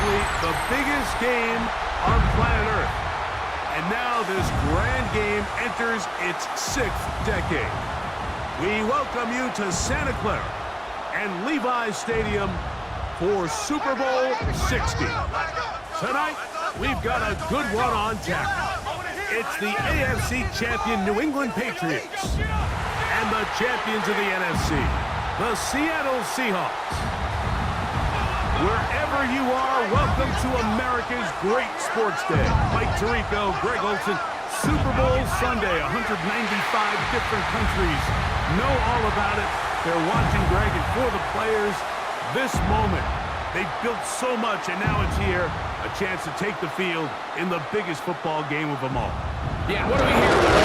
probably the biggest game on planet Earth. And now this grand game enters its 6th decade. We welcome you to Santa Clara and Levi Stadium for Super Bowl XLIX. Tonight, we've got a good one on tap. It's the AFC champion New England Patriots and the champions of the NFC, the Seattle Seahawks. Wherever you are, welcome to America's great sports day. Mike Tirico, Greg Olson, Super Bowl Sunday. 195 different countries know all about it. They're watching, Greg, and for the players, this moment. They've built so much, and now it's here. A chance to take the field in the biggest football game of them all. Yeah, what do we hear from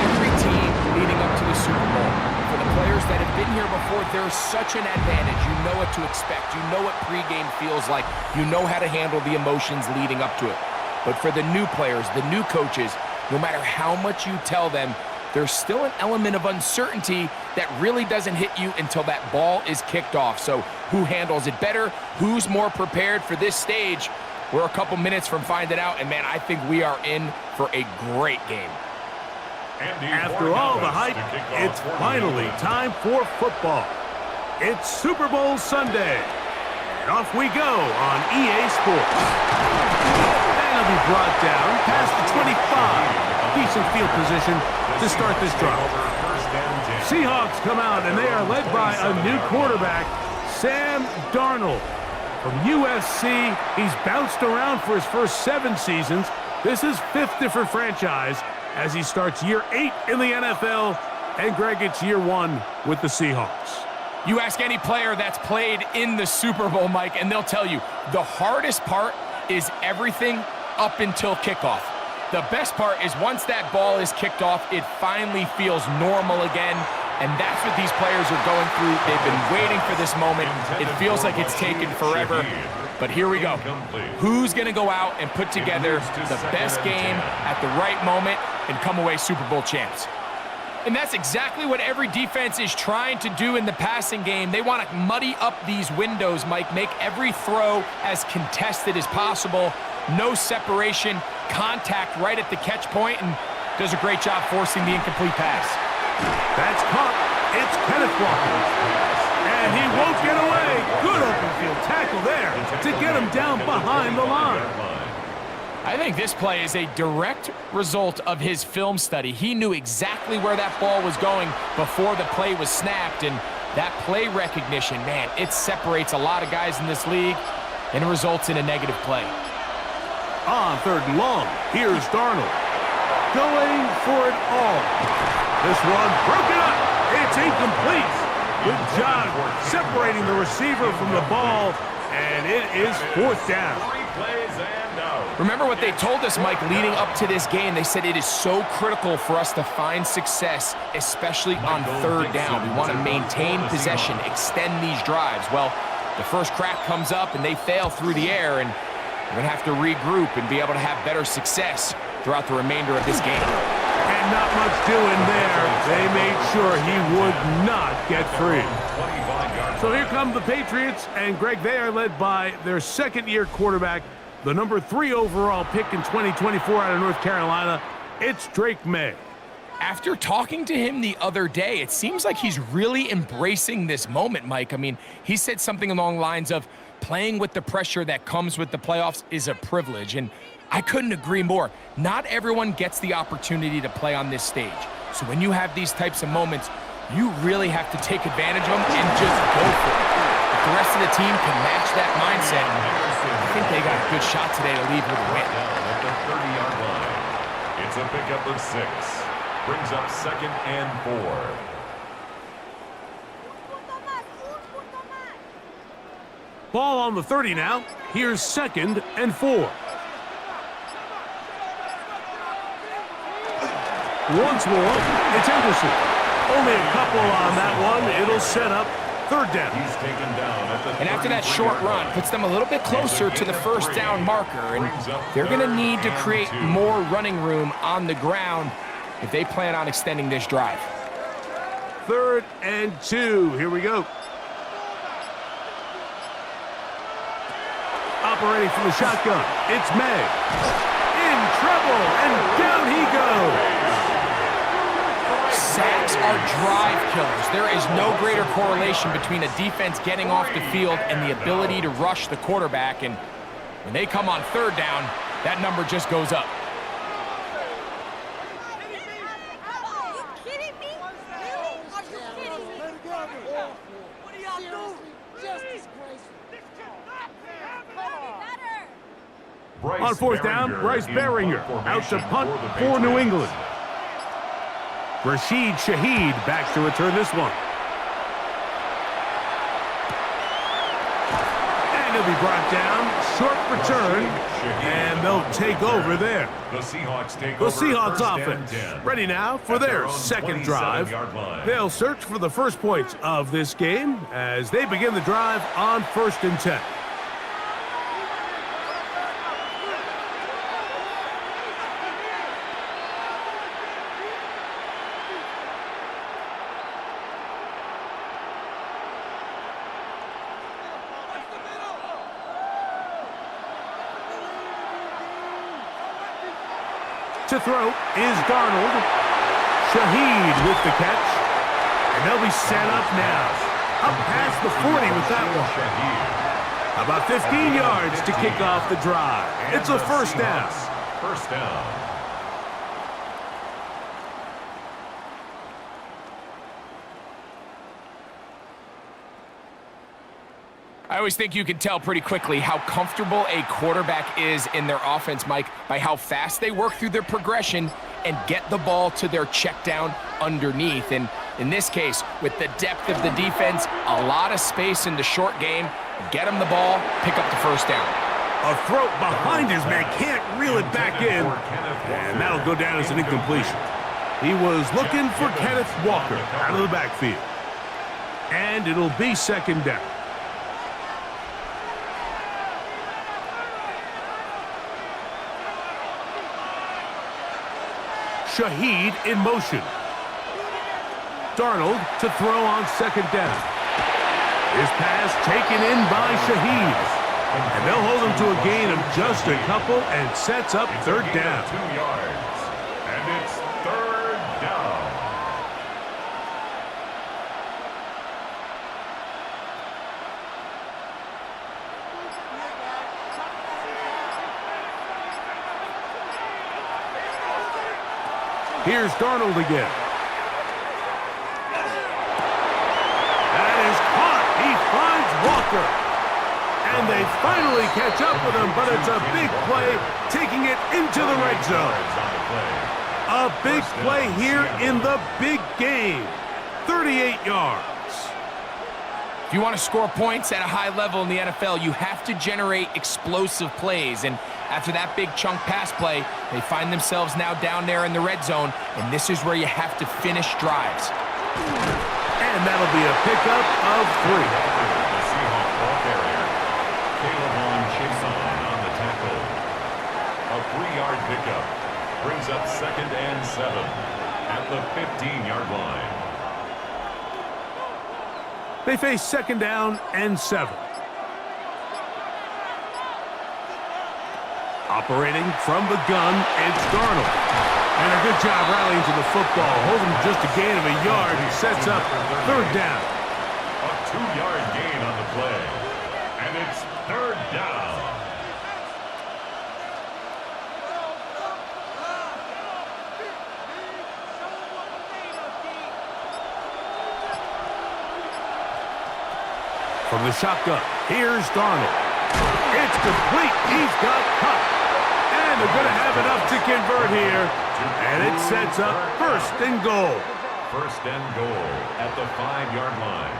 every team leading up to the Super Bowl? For the players that have been here before, there's such an advantage. You know what to expect. You know what pregame feels like. You know how to handle the emotions leading up to it. But for the new players, the new coaches, no matter how much you tell them, there's still an element of uncertainty that really doesn't hit you until that ball is kicked off. So who handles it better? Who's more prepared for this stage? We're a couple minutes from finding out, and man, I think we are in for a great game. After all the hype, it's finally time for football. It's Super Bowl Sunday, and off we go on EA Sports. That'll be brought down past the 25. Decent field position to start this drive. Seahawks come out, and they are led by a new quarterback, Sam Darnold. From USC, he's bounced around for his first 7 seasons. This is 5th different franchise as he starts year 8 in the NFL. And Greg, it's year 1 with the Seahawks. You ask any player that's played in the Super Bowl, Mike, and they'll tell you the hardest part is everything up until kickoff. The best part is once that ball is kicked off, it finally feels normal again. And that's what these players are going through. They've been waiting for this moment. It feels like it's taken forever. But here we go. Who's going to go out and put together the best game at the right moment and come away Super Bowl champs? And that's exactly what every defense is trying to do in the passing game. They want to muddy up these windows, Mike, make every throw as contested as possible. No separation, contact right at the catch point, and does a great job forcing the incomplete pass. That's caught. It's Kenneth Walker. And he won't get away. Good open field tackle there to get him down behind the line. I think this play is a direct result of his film study. He knew exactly where that ball was going before the play was snapped, and that play recognition, man, it separates a lot of guys in this league, and it results in a negative play. On 3rd and long, here's Darnold. Going for it all. This one broken up. It's incomplete. Good job separating the receiver from the ball, and it is 4th down. Remember what they told us, Mike, leading up to this game. They said it is so critical for us to find success, especially on 3rd down. We want to maintain possession, extend these drives. Well, the first crack comes up, and they fail through the air, and we're going to have to regroup and be able to have better success throughout the remainder of this game. And not much doing there. They made sure he would not get free. So here come the Patriots, and Greg, they are led by their 2nd-year quarterback, the number 3 overall pick in 2024 out of North Carolina. It's Drake Maye. After talking to him the other day, it seems like he's really embracing this moment, Mike. I mean, he said something along the lines of playing with the pressure that comes with the playoffs is a privilege, and I couldn't agree more. Not everyone gets the opportunity to play on this stage. So when you have these types of moments, you really have to take advantage of them and just go for it. If the rest of the team can match that mindset, I think they got a good shot today to leave with a win. At the 30-yard line, it's a pickup of 6. Brings up 2nd and 4. Ball on the 30 now. Here's 2nd and 4. Once more, it's Anderson. Only a couple on that one. It'll set up 3rd down. He's taken down at the And after that short run, puts them a little bit closer to the 1st down marker, and they're going to need to create more running room on the ground if they plan on extending this drive. 3rd and 2. Here we go. Operating from the shotgun, it's Maye. In trouble, and down he goes. Sacks are drive killers. There is no greater correlation between a defense getting off the field and the ability to rush the quarterback. And when they come on third down, that number just goes up. On fourth down, Bryce Baringer out to punt for New England. Rashid Shaheed back to return this one. And he'll be brought down. Short return. And they'll take over there. The Seahawks take The over Seahawks first and offense 10. ready now for At their their own second drive. 27-yard line. They'll search for the first points of this game as they begin the drive on 1st and 10. To throw is Darnold. Shaheed with the catch. And they'll be set up now. Up past the 40 with that one. About 15 yards to kick off the drive. It's a first down. First down. I always think you can tell pretty quickly how comfortable a quarterback is in their offense, Mike, by how fast they work through their progression and get the ball to their check down underneath. And in this case, with the depth of the defense, a lot of space in the short game, get them the ball, pick up the first down. A throw behind his man, can't reel it back in. And that'll go down as an incompletion. He was looking for Kenneth Walker out of the backfield. And it'll be second down. Shaheed in motion. Darnold to throw on second down. His pass taken in by Shaheed. And they'll hold him to a gain of just a couple and sets up third down. 2 yards. And it's third down. Here's Darnold again. That is caught. He finds Walker. And they finally catch up with him, but it's a big play, taking it into the red zone. A big play here in the big game. 38 yards. If you want to score points at a high level in the NFL, you have to generate explosive plays. And after that big chunk pass play, they find themselves now down there in the red zone, and this is where you have to finish drives. And that'll be a pickup of 3. The Seahawks ball carrier, Caleb on the tackle. A 3-yard pickup brings up second and 7 at the 15-yard line. They face second down and 7. Operating from the gun, it's Darnold. And a good job rallying to the football. Holding just a gain of a yard and sets up third down. A 2-yard gain on the play. And it's third down. From the shotgun, here's Darnold. It's complete. He's got cut. And they're going to have enough to convert here. And it sets up first and goal. First and goal at the 5-yard line.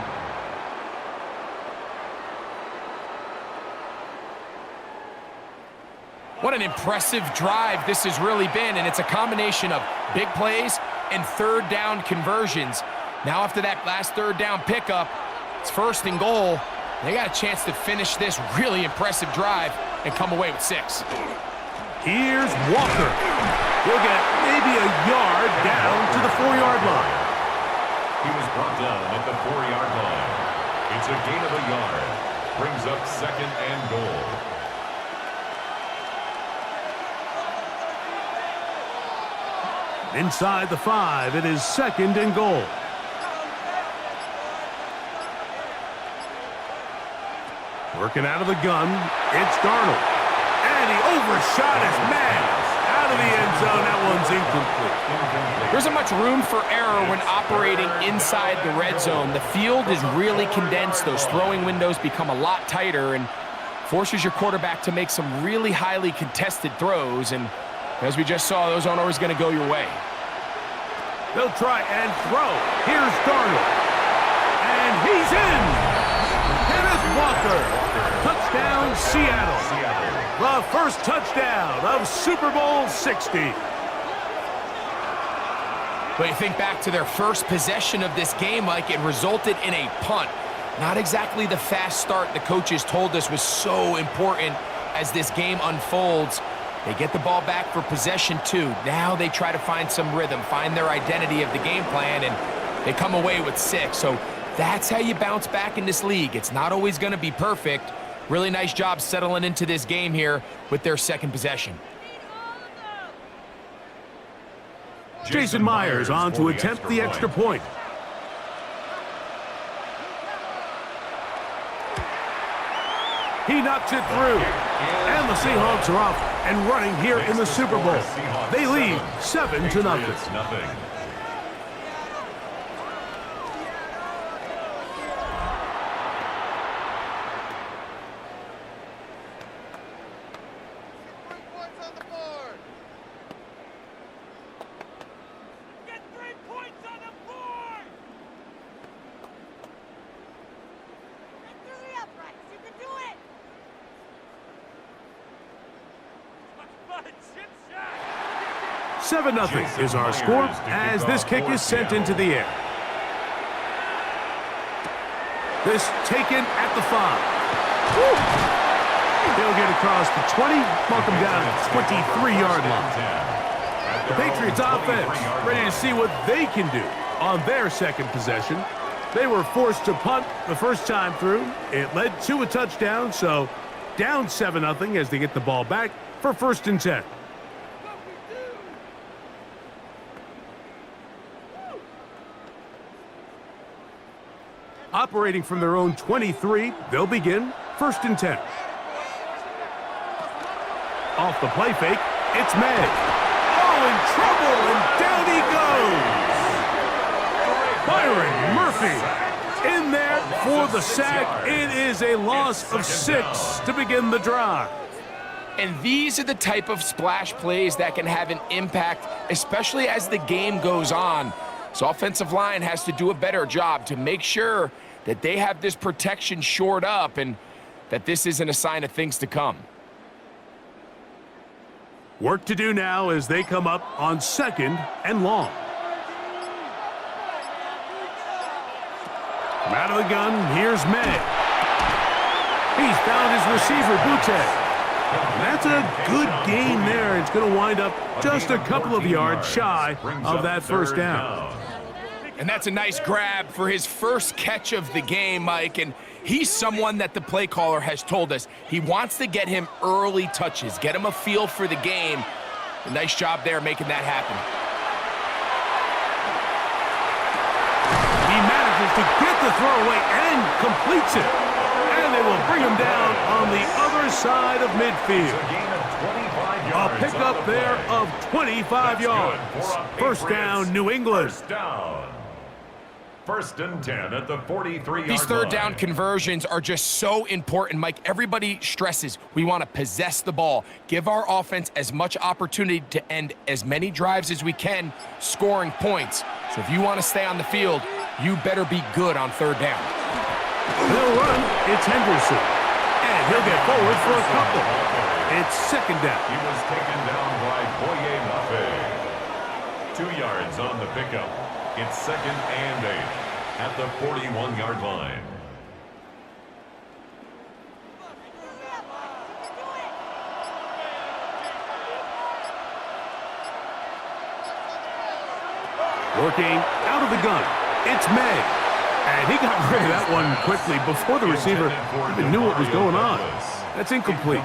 What an impressive drive this has really been, and it's a combination of big plays and third down conversions. Now after that last third down pickup, it's first and goal. They got a chance to finish this really impressive drive and come away with 6. Here's Walker. He'll get maybe a yard down to the 4-yard line. He was brought down at the 4-yard line. It's a gain of a yard. Brings up second and goal. Inside the 5, it is 2nd and goal. Working out of the gun, it's Darnold. And he overshot his man. Out of the end zone, that one's incomplete. There isn't much room for error when operating inside the red zone. The field is really condensed. Those throwing windows become a lot tighter and forces your quarterback to make some really highly contested throws. And as we just saw, those aren't always going to go your way. They'll try and throw. Here's Darnold. And he's in. Kenneth Walker. Touchdown, Seattle. The first touchdown of Super Bowl 60. But you think back to their first possession of this game, Mike, it resulted in a punt. Not exactly the fast start the coaches told us was so important as this game unfolds. They get the ball back for possession 2. Now they try to find some rhythm, find their identity of the game plan, and they come away with 6. So that's how you bounce back in this league. It's not always going to be perfect. Really nice job settling into this game here with their second possession. Jason Myers on to attempt the extra point. He knocks it through. And the Seahawks are off and running here in the Super Bowl. They lead 7-0. Seven 0 is our score as this kick is sent into the air. This taken at the 5. They'll get across the 20, mark them down at the 23-yard line. The Patriots offense ready to see what they can do on their second possession. They were forced to punt the first time through. It led to a touchdown, so down 7-0 as they get the ball back for 1st and 10. Operating from their own 23, they'll begin 1st and 10. Off the play fake, it's Maye. Oh, in trouble, and down he goes. Byron Murphy in there for the sack. It is a loss of 6 to begin the drive. And these are the type of splash plays that can have an impact, especially as the game goes on. So offensive line has to do a better job to make sure that they have this protection shored up and that this isn't a sign of things to come. Work to do now as they come up on 2nd and long. From out of the gun, here's Maye. He's found his receiver, Boutte. And that's a good gain there. It's going to wind up just a couple of yards shy of that first down. And that's a nice grab for his first catch of the game, Mike. And he's someone that the play caller has told us he wants to get him early touches, get him a feel for the game. A nice job there making that happen. He manages to get the throw away and completes it. And they will bring him down on the other side of midfield. A pickup there of 25 yards. First down, New England. First and 10 at the 43-yard line. These third down conversions are just so important, Mike. Everybody stresses we want to possess the ball, give our offense as much opportunity to end as many drives as we can, scoring points. So if you want to stay on the field, you better be good on third down. They'll run. It's Henderson. And he'll get forward for a couple. It's 2nd down. He was taken down by Boye Mafe. 2 yards on the pickup. It's 2nd and 8 at the 41-yard line. Working out of the gun, it's Maye. And he got rid of that one quickly before the receiver even knew what was going on. That's incomplete.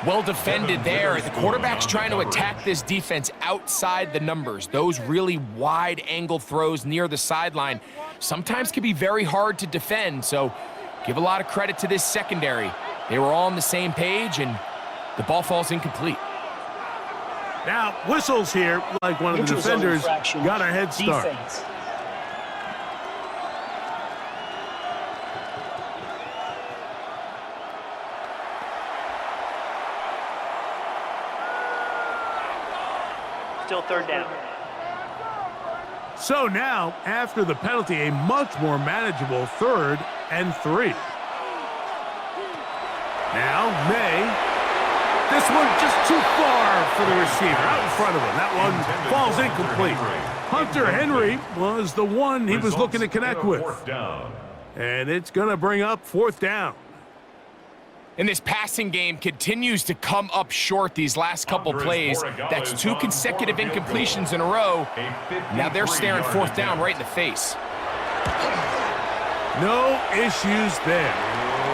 Well defended there. The quarterback's trying to attack this defense outside the numbers. Those really wide angle throws near the sideline sometimes can be very hard to defend, so give a lot of credit to this secondary. They were all on the same page, and the ball falls incomplete. Now, whistles here, like one of the defenders got a head start. Defense. Still third down. So now, after the penalty, a much more manageable 3rd and 3. Now, Maye. This one just too far for the receiver, out in front of him. That one falls incomplete. Hunter Henry was the one he was looking to connect with. And it's going to bring up 4th down. And this passing game continues to come up short these last couple plays. That's 2 consecutive incompletions in a row. Now they're staring 4th down right in the face. No issues there.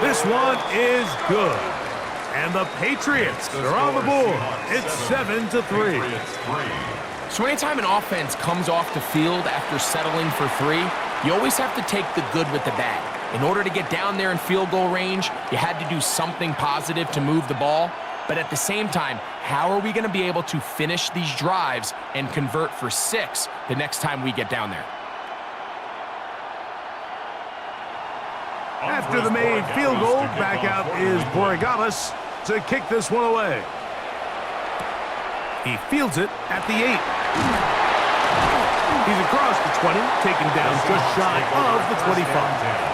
This one is good. And the Patriots are on the board. It's 7-3. So anytime an offense comes off the field after settling for 3, you always have to take the good with the bad. In order to get down there in field goal range, you had to do something positive to move the ball. But at the same time, how are we going to be able to finish these drives and convert for 6 the next time we get down there? After the made field goal, back out is Borregales to kick this one away. He fields it at the 8. He's across the 20, taken down just shy of the 25.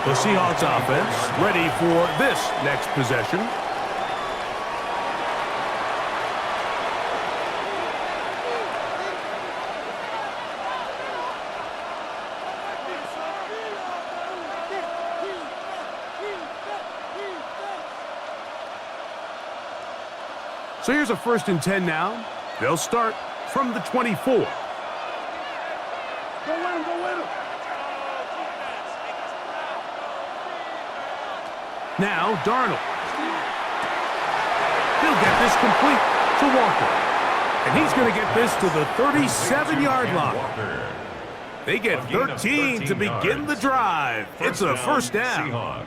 The Seahawks offense ready for this next possession. So here's a 1st and 10 now. They'll start from the 24. Now Darnold. He'll get this complete to Walker. And he's going to get this to the 37-yard line. They get 13 to begin the drive. It's a 1st down.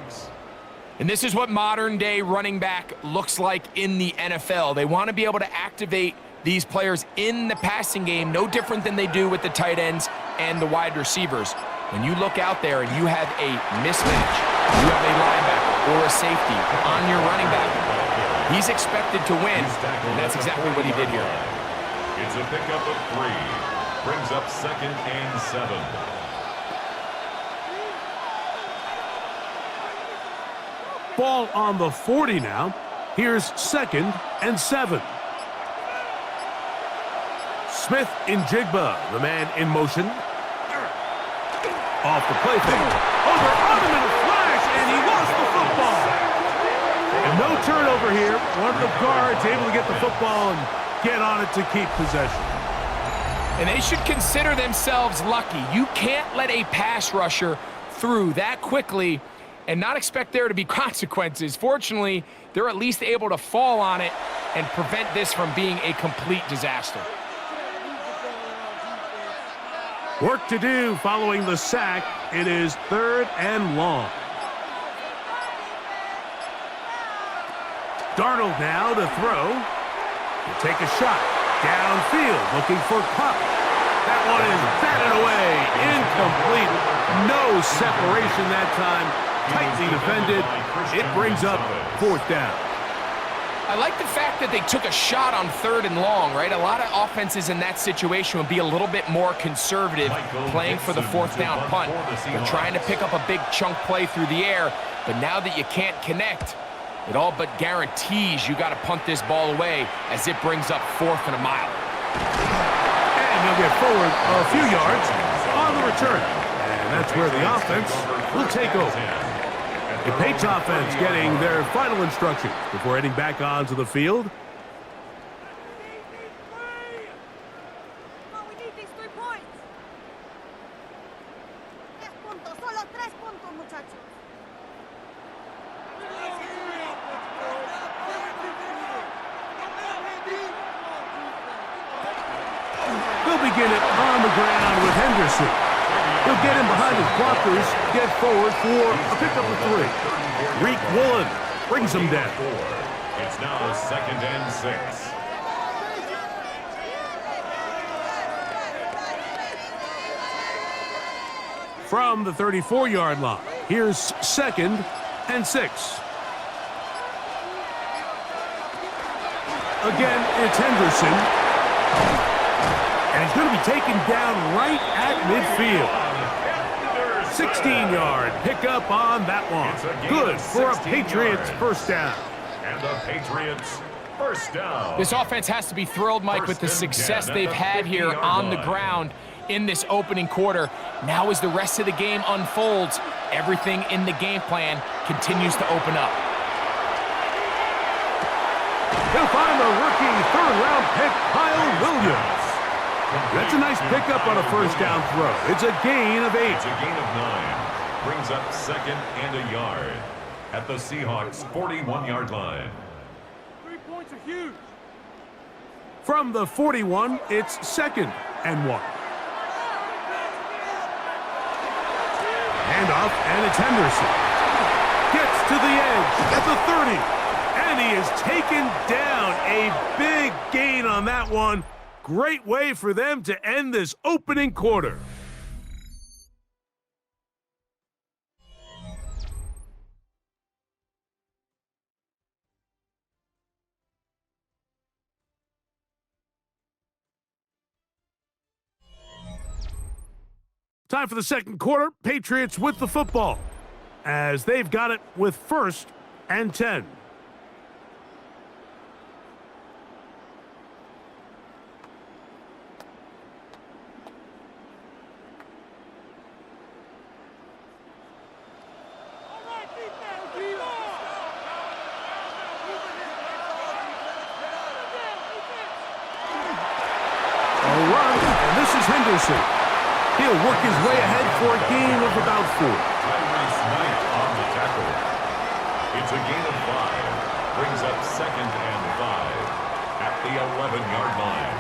And this is what modern-day running back looks like in the NFL. They want to be able to activate these players in the passing game, no different than they do with the tight ends and the wide receivers. When you look out there and you have a mismatch, you have a linebacker or a safety on your running back, he's expected to win, and that's exactly what he did here. It's a pickup of 3. Brings up 2nd and 7. Ball on the 40 now. Here's 2nd and 7. Smith-Njigba, the man in motion. Off the play fake. Over on him in a flash, and he lost the football. And no turnover here. One of the guards able to get the football and get on it to keep possession. And they should consider themselves lucky. You can't let a pass rusher through that quickly and not expect there to be consequences. Fortunately, they're at least able to fall on it and prevent this from being a complete disaster. Work to do following the sack. It is 3rd and long. Darnold now to throw. He'll take a shot. Downfield, looking for Cup. That one is batted away. Incomplete. No separation that time. Tightly defended. It brings up 4th down. I like the fact that they took a shot on 3rd and long, right? A lot of offenses in that situation would be a little bit more conservative, playing for the 4th down punt. They're trying to pick up a big chunk play through the air, but now that you can't connect, it all but guarantees you got to punt this ball away as it brings up 4th and a mile. And he'll get forward a few yards on the return. And that's where the offense will take over. The Patriots offense getting their final instructions before heading back onto the field. We need these 3 points. 3 puntos, solo 3 puntos, muchachos. ground with Henderson. He'll get him behind his blockers, get forward for a pickup of 3. Reek Woolen brings him down. It's now 2nd and 6. From the 34-yard line, here's 2nd and 6. Again, it's Henderson. And he's going to be taken down right at midfield. 16-yard pickup on that one. Good for a Patriots first down. And the Patriots first down. This offense has to be thrilled, Mike, with the success they've had here on the ground in this opening quarter. Now as the rest of the game unfolds, everything in the game plan continues to open up. He'll find the rookie third-round pick, Kyle Williams. That's a nice pickup on a first down throw. It's a gain of 8. It's a gain of 9. Brings up 2nd and a yard at the Seahawks 41-yard line. 3 points are huge. From the 41, it's 2nd and 1. Handoff, and it's Henderson. Gets to the edge at the 30. And he is taken down. A big gain on that one. Great way for them to end this opening quarter. Time for the second quarter. Patriots with the football, as they've got it with 1st and 10. Henderson. He'll work his way ahead for a gain of about 4. Tyrese Knight on the tackle. It's a gain of 5. Brings up 2nd and 5 at the 11-yard line.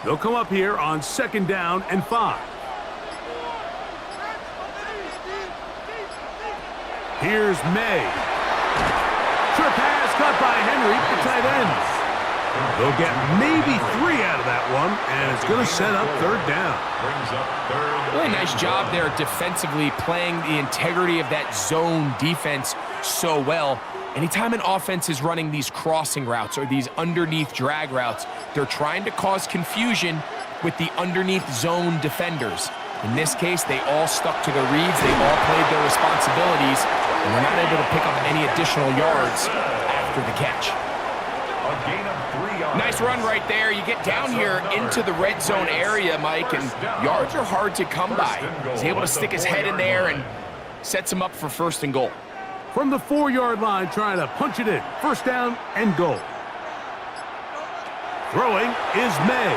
They'll come up here on 2nd down and 5. Here's Maye. Short pass caught by Henry, the tight end. They'll get maybe 3 out of that one, and it's going to set up 3rd down. Really nice job there defensively, playing the integrity of that zone defense so well. Anytime an offense is running these crossing routes or these underneath drag routes, they're trying to cause confusion with the underneath zone defenders. In this case, they all stuck to their reads, they all played their responsibilities, and they're not able to pick up any additional yards after the catch. A gain of 3 yards. Nice run right there. You get down here into the red zone area, Mike, and yards are hard to come by. He's able to stick his head in there and sets him up for 1st and goal. From the 4-yard line, trying to punch it in. 1st down and goal. Throwing is Maye.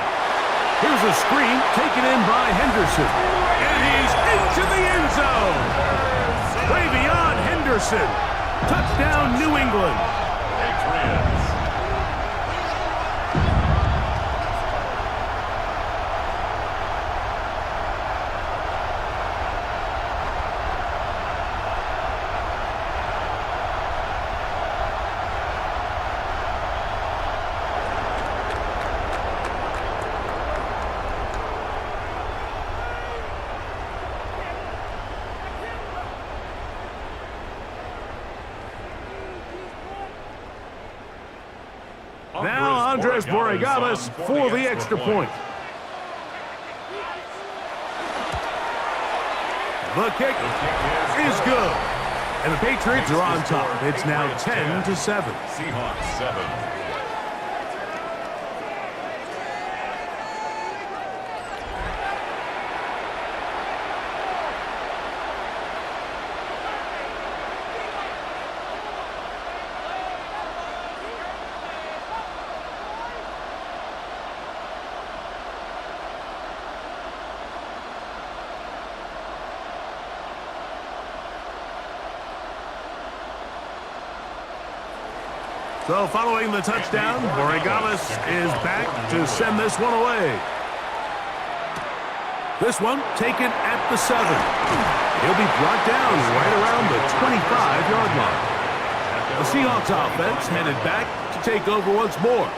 Here's a screen taken in by Henderson. And he's into the end zone. Way beyond Henderson. Touchdown, New England. Patriots. Now Andres Borregales for the extra point. The kick is good. And the Patriots are on top. It's now 10-7. Seahawks 7. So following the touchdown, Borregales is back to send this one away. This one taken at the 7. He'll be brought down right around the 25-yard line. The Seahawks offense headed back to take over once more.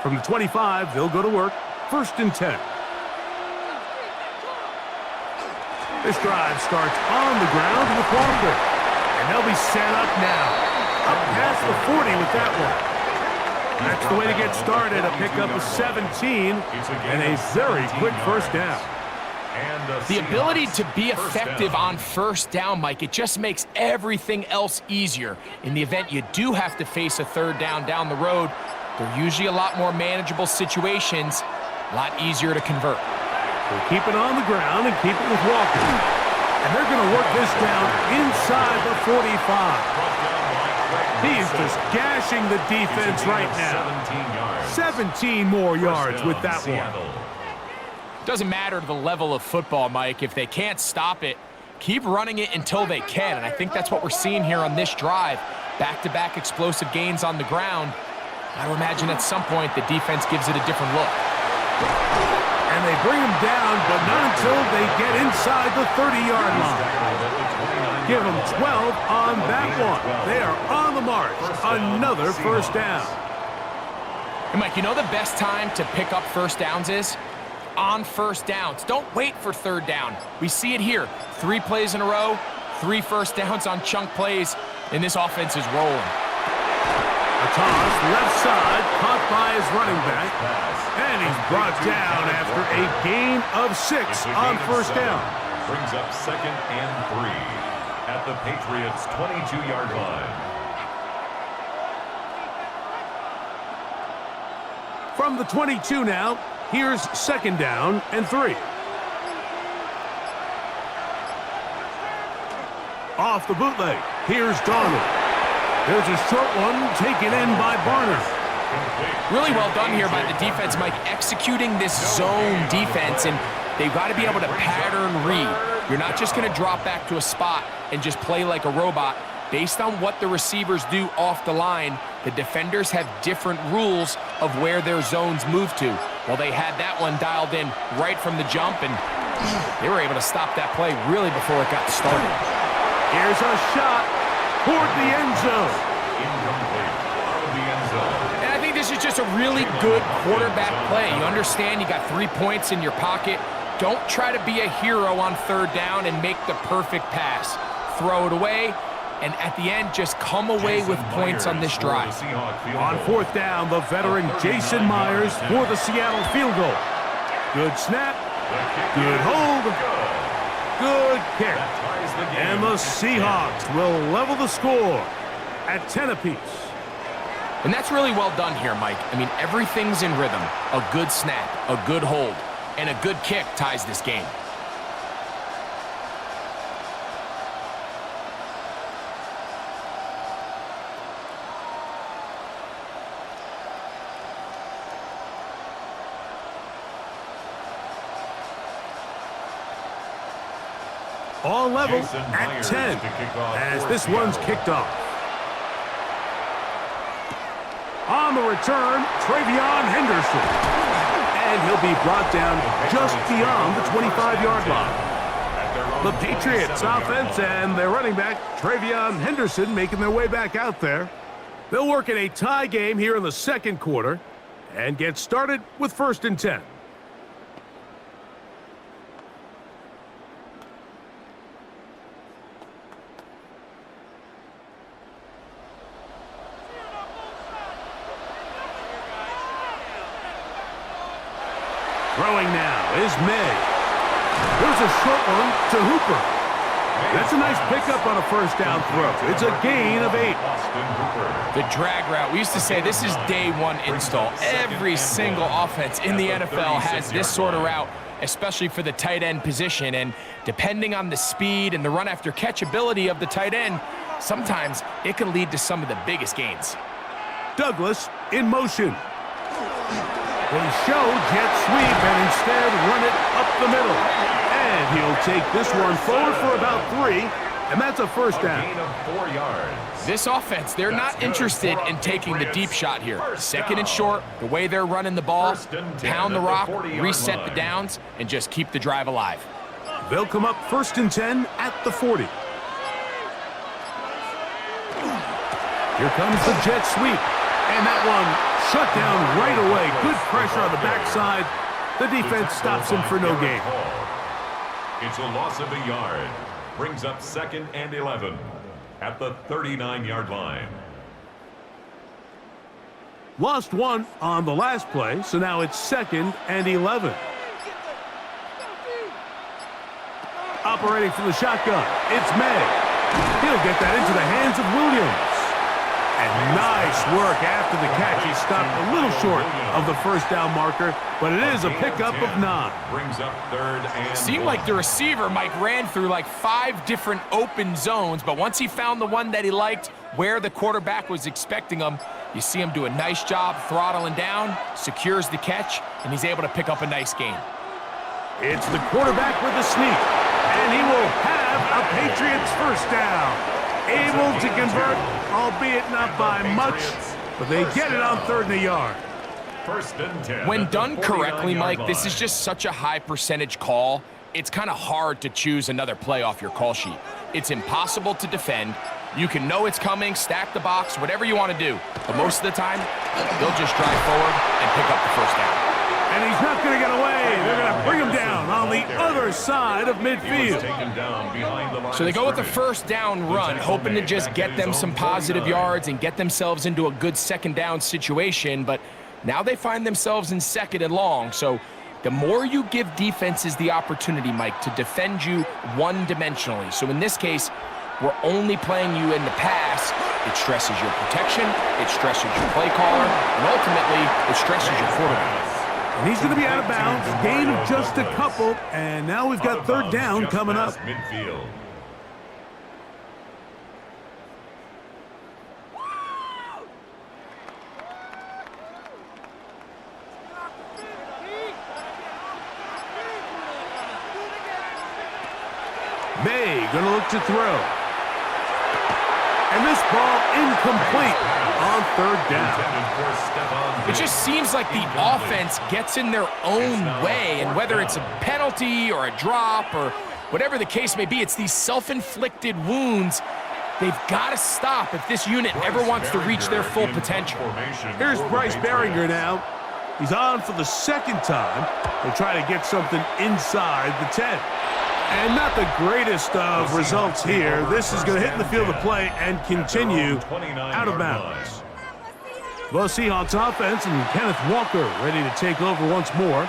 From the 25, they'll go to work. 1st and 10. This drive starts on the ground with Walker. And they'll be set up now. Up past the 40 with that one. That's the way to get started. A pickup of 17 and a very quick first down. The ability to be effective on first down, Mike, it just makes everything else easier. In the event you do have to face a 3rd down the road, they're usually a lot more manageable situations, a lot easier to convert. We'll keep it on the ground and keep it with Walker. And they're going to work this down inside the 45. He is just gashing the defense right now. 17 more yards with that one. Doesn't matter the level of football, Mike. If they can't stop it, keep running it until they can. And I think that's what we're seeing here on this drive. Back-to-back explosive gains on the ground. I would imagine at some point the defense gives it a different look. And they bring him down, but not until they get inside the 30-yard line. Give them 12 on that one. They are on the march. Another first down. And Mike, you know the best time to pick up first downs is? On first downs. Don't wait for 3rd down. We see it here. 3 plays in a row, 3 first downs on chunk plays, and this offense is rolling. A toss, left side, caught by his running back, and he's brought down after a gain of 6 on first down. Brings up 2nd and 3 at the Patriots' 22-yard line. From the 22 now, here's 2nd down and 3. Off the bootleg, here's Darnold. There's a short one taken in by Barner. Really well done here by the defense, Mike, executing this zone defense, and they've got to be able to pattern read. You're not just going to drop back to a spot and just play like a robot. Based on what the receivers do off the line, the defenders have different rules of where their zones move to. Well, they had that one dialed in right from the jump, and they were able to stop that play really before it got started. Here's a shot toward the end zone. Incomplete out of the end zone. And I think this is just a really good quarterback play. You understand you got 3 points in your pocket. Don't try to be a hero on 3rd down and make the perfect pass. Throw it away, and at the end, just come away with points on this drive. On 4th down, the veteran Jason Myers for the Seattle field goal. Good snap, good hold, good kick. And the Seahawks will level the score at 10 apiece. And that's really well done here, Mike. I mean, everything's in rhythm. A good snap, a good hold, and a good kick ties this game. All level at 10 as this one's kicked off. On the return, Travion Henderson. And he'll be brought down just beyond the 25-yard line. The Patriots offense and their running back, Travion Henderson, making their way back out there. They'll work in a tie game here in the 2nd quarter and get started with 1st and 10. Throwing now is May. There's a short one to Hooper. That's a nice pickup on a first down throw. It's a gain of 8. The drag route. We used to say this is day 1 install. Every single offense in the NFL has this sort of route, especially for the tight end position. And depending on the speed and the run after catch ability of the tight end, sometimes it can lead to some of the biggest gains. Douglas in motion. They show jet sweep and instead run it up the middle. And he'll take this one forward for about 3, and that's a first down. Gain of 4 yards. This offense, they're not interested in taking the deep shot here. Second and short, the way they're running the ball, pound the rock, reset the downs, and just keep the drive alive. They'll come up 1st and 10 at the 40. Here comes the jet sweep. And that one shut down right away. Good pressure on the backside. The defense stops him for no gain. It's a loss of a yard. Brings up 2nd and 11 at the 39-yard line. Lost 1 on the last play, so now it's 2nd and 11. Operating from the shotgun, it's Maye. He'll get that into the hands of Williams. And nice work after the catch. He stopped a little short of the first down marker, but it is a pickup of 9. Brings up 3rd and Seemed like the receiver, Mike, ran through like 5 different open zones, but once he found the one that he liked, where the quarterback was expecting him, you see him do a nice job throttling down, secures the catch, and he's able to pick up a nice gain. It's the quarterback with the sneak, and he will have a Patriots first down. Able to convert, albeit not by much, but they get it on 3rd and a yard. 1st and 10. When done correctly, Mike, this is just such a high percentage call. It's kind of hard to choose another play off your call sheet. It's impossible to defend. You can know it's coming, stack the box, whatever you want to do. But most of the time, they'll just drive forward and pick up the first down. And he's not going to get away. They're going to bring him down on the other side of midfield. So they go with the first down run, hoping to just get them some positive yards and get themselves into a good second down situation. But now they find themselves in 2nd and long. So the more you give defenses the opportunity, Mike, to defend you one-dimensionally. So in this case, we're only playing you in the pass. It stresses your protection, it stresses your play caller, and ultimately, it stresses your quarterback. And he's going to be out of bounds, gain of just a couple, and now we've got 3rd down coming up. Midfield. Maye going to look to throw. And this ball incomplete on 3rd down. It just seems like the offense gets in their own way, and whether it's a penalty or a drop or whatever the case may be, it's these self-inflicted wounds. They've got to stop if this unit ever wants to reach their full potential. Here's Bryce Behringer now. He's on for the 2nd time. They'll try to get something inside the 10. And not the greatest of results here. This is going to hit in the field of play and continue out of bounds. The Seahawks offense and Kenneth Walker ready to take over once more.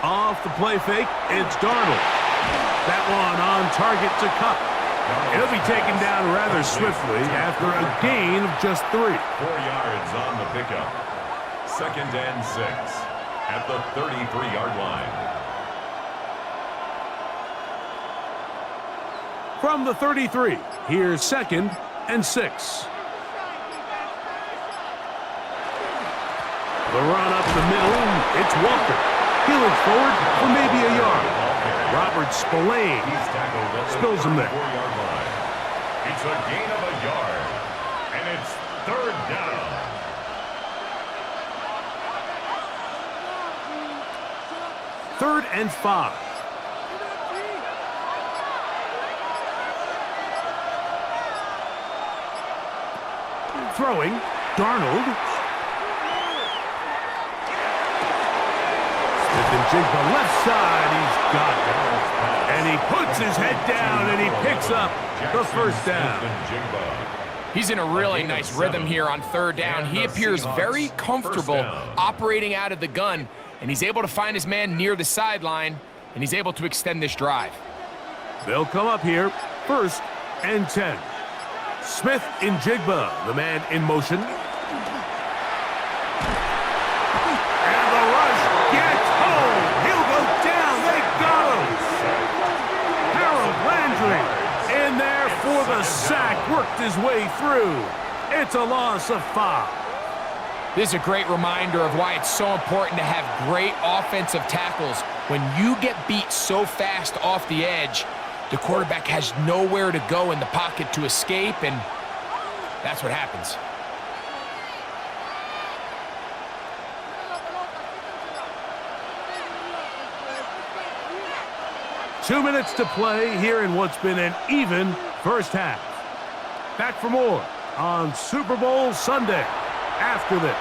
Off the play fake, it's Darnold. That one on target to Cup. He'll be taken down rather swiftly after a gain of just 3. 4 yards on the pickup. 2nd and 6 at the 33-yard line. From the 33, here's 2nd and 6. The run up the middle, it's Walker. He'll look forward for maybe a yard. Robert Spillane spills him there. 4-yard line. It's a gain of a yard, and it's 3rd down. Third and 5. Throwing, Darnold. Smith-Njigba left side, he's got it. And he puts his head down and he picks up the first down. He's in a really nice rhythm here on third down. He appears very comfortable operating out of the gun, and he's able to find his man near the sideline, and he's able to extend this drive. They'll come up here, 1st and 10. Smith-Njigba, the man in motion. And the rush gets home. He'll go down. They got him. Harold Landry in there for the sack. Worked his way through. It's a loss of 5. This is a great reminder of why it's so important to have great offensive tackles. When you get beat so fast off the edge, the quarterback has nowhere to go in the pocket to escape, and that's what happens. Two minutes to play here in what's been an even first half. Back for more on Super Bowl Sunday after this.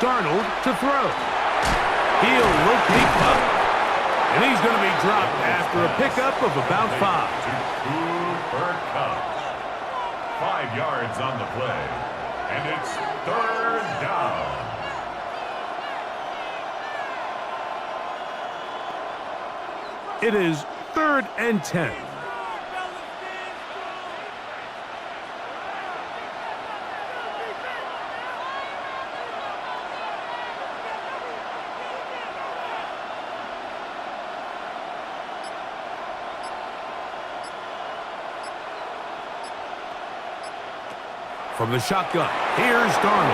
Darnold to throw. He'll locate Cup. And he's going to be dropped after a pickup of about 5. Cooper Kupp. 5 yards on the play. And it's 3rd down. It is 3rd and 10. From the shotgun, here's Darnold.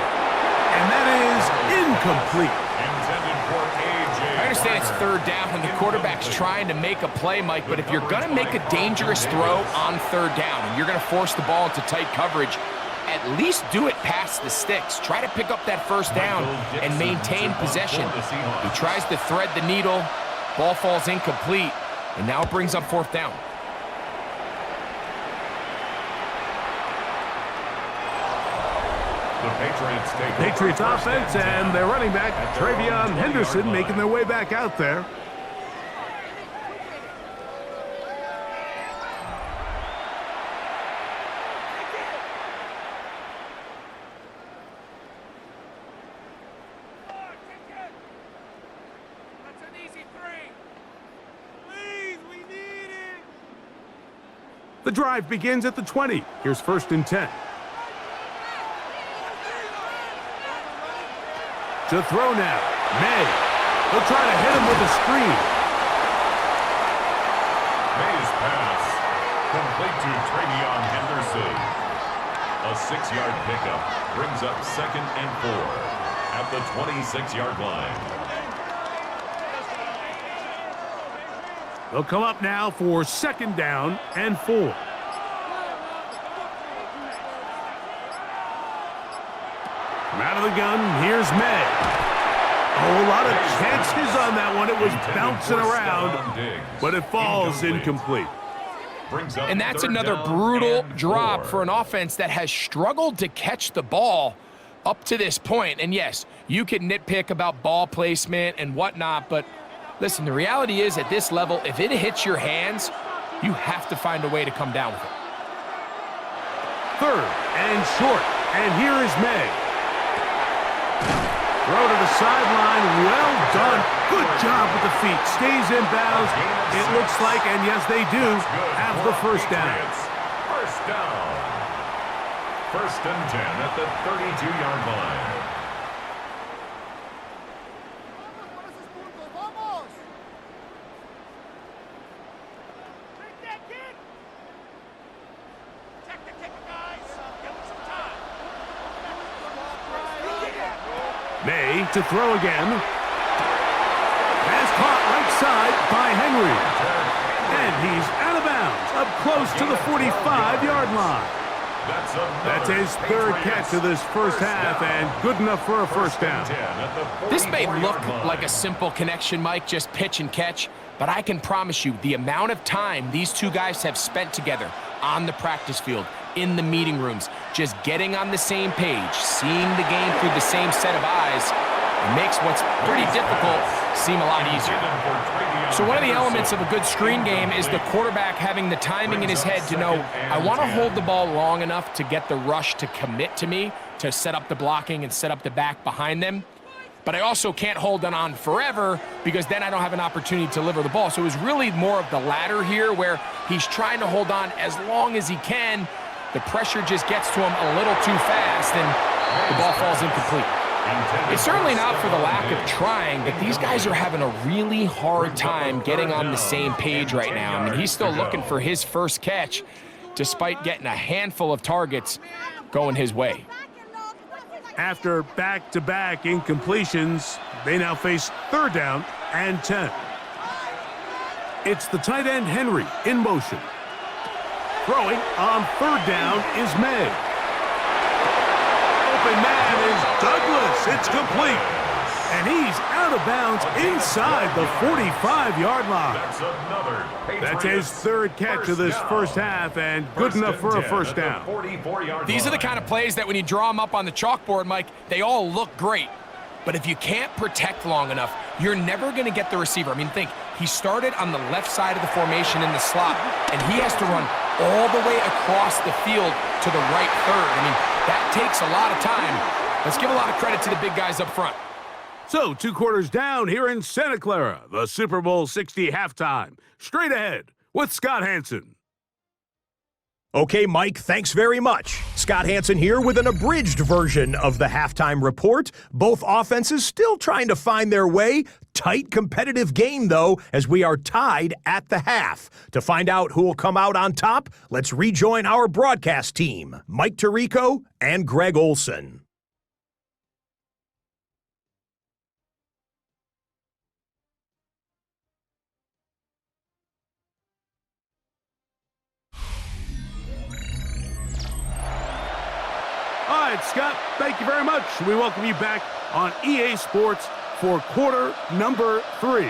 And that is incomplete. Intended for A.J. I understand it's 3rd down and the quarterback's trying to make a play, Mike, but if you're going to make a dangerous throw on 3rd down and you're going to force the ball into tight coverage, at least do it past the sticks. Try to pick up that 1st down and maintain possession. He tries to thread the needle, ball falls incomplete, and now it brings up 4th down. Patriots offense and their running back, Travion Henderson, making their way back out there. The drive begins at the 20. Here's 1st and 10. To throw now, May. He'll try to hit him with a screen. May's pass complete to Travion Henderson. A 6-yard pickup brings up 2nd and 4 at the 26-yard line. They'll come up now for 2nd down and 4. From out of the gun, here's May. A whole lot of chances on that one. It was bouncing around, but it falls incomplete. And that's another brutal drop for an offense that has struggled to catch the ball up to this point. And yes, you can nitpick about ball placement and whatnot, but listen, the reality is at this level, if it hits your hands, you have to find a way to come down with it. 3rd and short, and here is May. Throw to the sideline, well done. Good job with the feet. Stays in bounds, it looks like, and yes, they do have the 1st down. 1st down. 1st and 10 at the 32-yard line. May to throw again. Pass caught right side by Henry. And he's out of bounds, up close to the 45-yard line. That's his 3rd catch of this 1st half, and good enough for a 1st down. This may look like a simple connection, Mike, just pitch and catch, but I can promise you the amount of time these two guys have spent together on the practice field, in the meeting rooms, just getting on the same page, seeing the game through the same set of eyes, it makes what's pretty difficult seem a lot easier. So one of the elements of a good screen game is the quarterback having the timing in his head to know, I want to hold the ball long enough to get the rush to commit to me, to set up the blocking and set up the back behind them. But I also can't hold it on forever because then I don't have an opportunity to deliver the ball. So it was really more of the latter here where he's trying to hold on as long as he can. The pressure just gets to him a little too fast and the ball falls incomplete. It's certainly not for the lack of trying, but these guys are having a really hard time getting on the same page right now. I mean, he's still looking for his first catch despite getting a handful of targets going his way. After back-to-back incompletions, they now face 3rd down and 10. It's the tight end Henry in motion. Throwing on 3rd down is Maye. Open man is Douglas. It's complete. And he's out of bounds inside the 45-yard line. That's his 3rd catch of this first half and good enough for a first down. These are the kind of plays that when you draw them up on the chalkboard, Mike, they all look great. But if you can't protect long enough, you're never going to get the receiver. I mean, think, he started on the left side of the formation in the slot, and he has to run all the way across the field to the right third. I mean, that takes a lot of time. Let's give a lot of credit to the big guys up front. So, 2 quarters down here in Santa Clara, the Super Bowl XLIX halftime. Straight ahead with Scott Hanson. Okay, Mike, thanks very much. Scott Hanson here with an abridged version of the halftime report. Both offenses still trying to find their way. Tight, competitive game, though, as we are tied at the half. To find out who will come out on top, let's rejoin our broadcast team, Mike Tirico and Greg Olson. All right, Scott, thank you very much. We welcome you back on EA Sports for quarter number 3.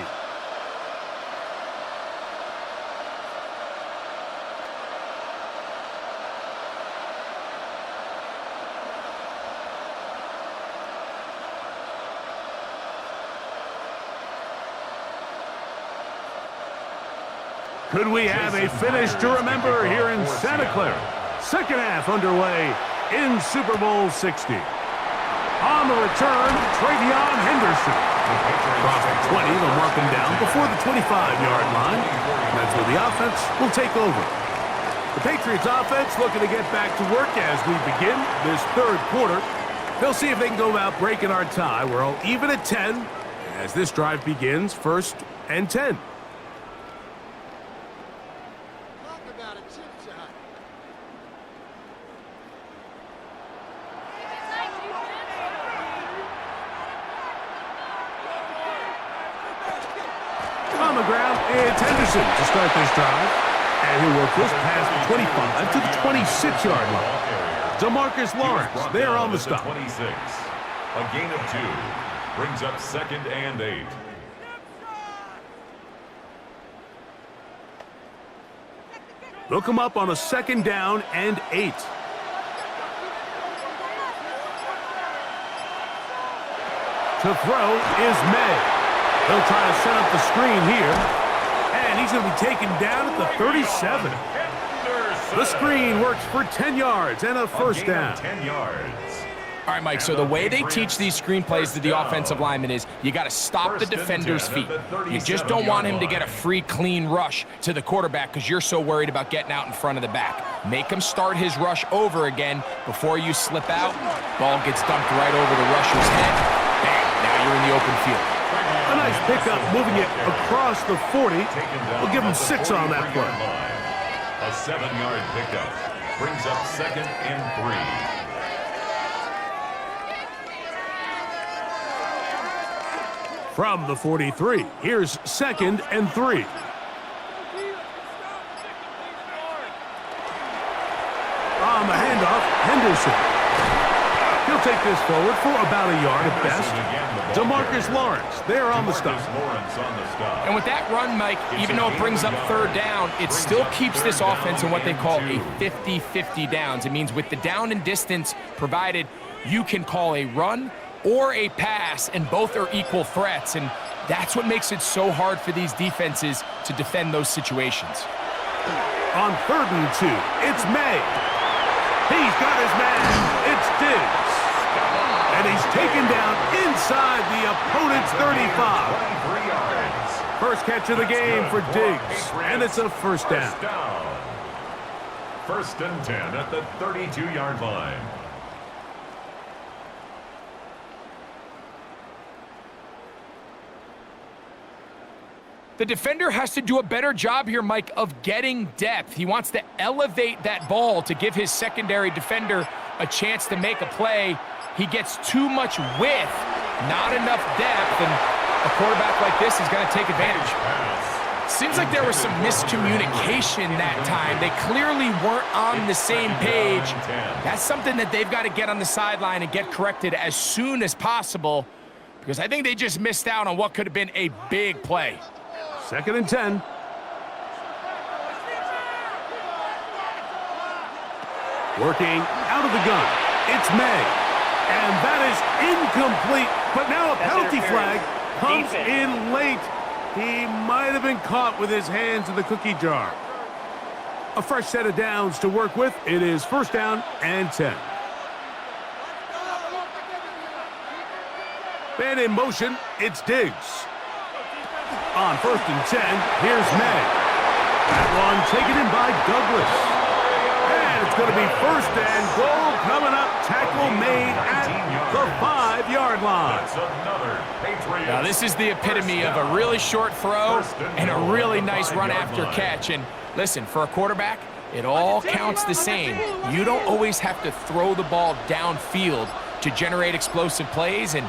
Could we have a finish to remember here in Santa Clara? Second half underway in Super Bowl XLIX. On the return, Travion Henderson. Across the 20, they'll mark him down before the 25-yard line. That's where the offense will take over. The Patriots offense looking to get back to work as we begin this 3rd quarter. They'll see if they can go about breaking our tie. We're all even at 10 as this drive begins, 1st and 10. On the ground, it's Henderson to start this drive. And he'll work this past the 25 to the 26-yard line. DeMarcus Lawrence there on the stop. 26. A gain of 2. Brings up 2nd and 8. They'll come up on a 2nd down and 8. To throw is Maye. They'll try to set up the screen here. And he's going to be taken down at the 37. The screen works for 10 yards and a first down. 10 yards. All right, Mike, so the way they teach these screenplays to the offensive lineman is you got to stop the defender's feet. You just don't want him to get a free, clean rush to the quarterback because you're so worried about getting out in front of the back. Make him start his rush over again before you slip out. Ball gets dumped right over the rusher's head. Bam, now you're in the open field. A nice pickup, moving it across the 40. We'll give him 6 on that play. A 7-yard pickup brings up 2nd and 3. From the 43, here's 2nd and 3. On the handoff, Henderson. He'll take this forward for about a yard at best. DeMarcus Lawrence there on the stop. And with that run, Mike, even though it brings up 3rd down, it still keeps this offense in what they call a 50-50 downs. It means with the down and distance provided, you can call a run or a pass, and both are equal threats. And That's what makes it so hard for these defenses to defend those situations. On 3rd and 2, it's Maye. He's got his man. It's Diggs. And he's taken down inside the opponent's 35. 23 yards. First catch of the game for Diggs, and it's a first down. First and 10 at the 32-yard line. The defender has to do a better job here, Mike, of getting depth. He wants to elevate that ball to give his secondary defender a chance to make a play. He gets too much width, not enough depth, and a quarterback like this is going to take advantage. Seems like there was some miscommunication that time. They clearly weren't on the same page. That's something that they've got to get on the sideline and get corrected as soon as possible, because I think they just missed out on what could have been a big play. 2nd and 10. Working out of the gun. It's Maye. And that is incomplete. But now a penalty flag comes in late. He might have been caught with his hands in the cookie jar. A fresh set of downs to work with. It is 1st down and 10. Man in motion. It's Diggs. On 1st and 10, here's Maye. That one taken in by Douglas. And it's going to be 1st and goal coming up. Tackle made at the 5-yard line. Now, this is the epitome of a really short throw and a really nice run after catch. And listen, for a quarterback, it all counts the same. You don't always have to throw the ball downfield to generate explosive plays, and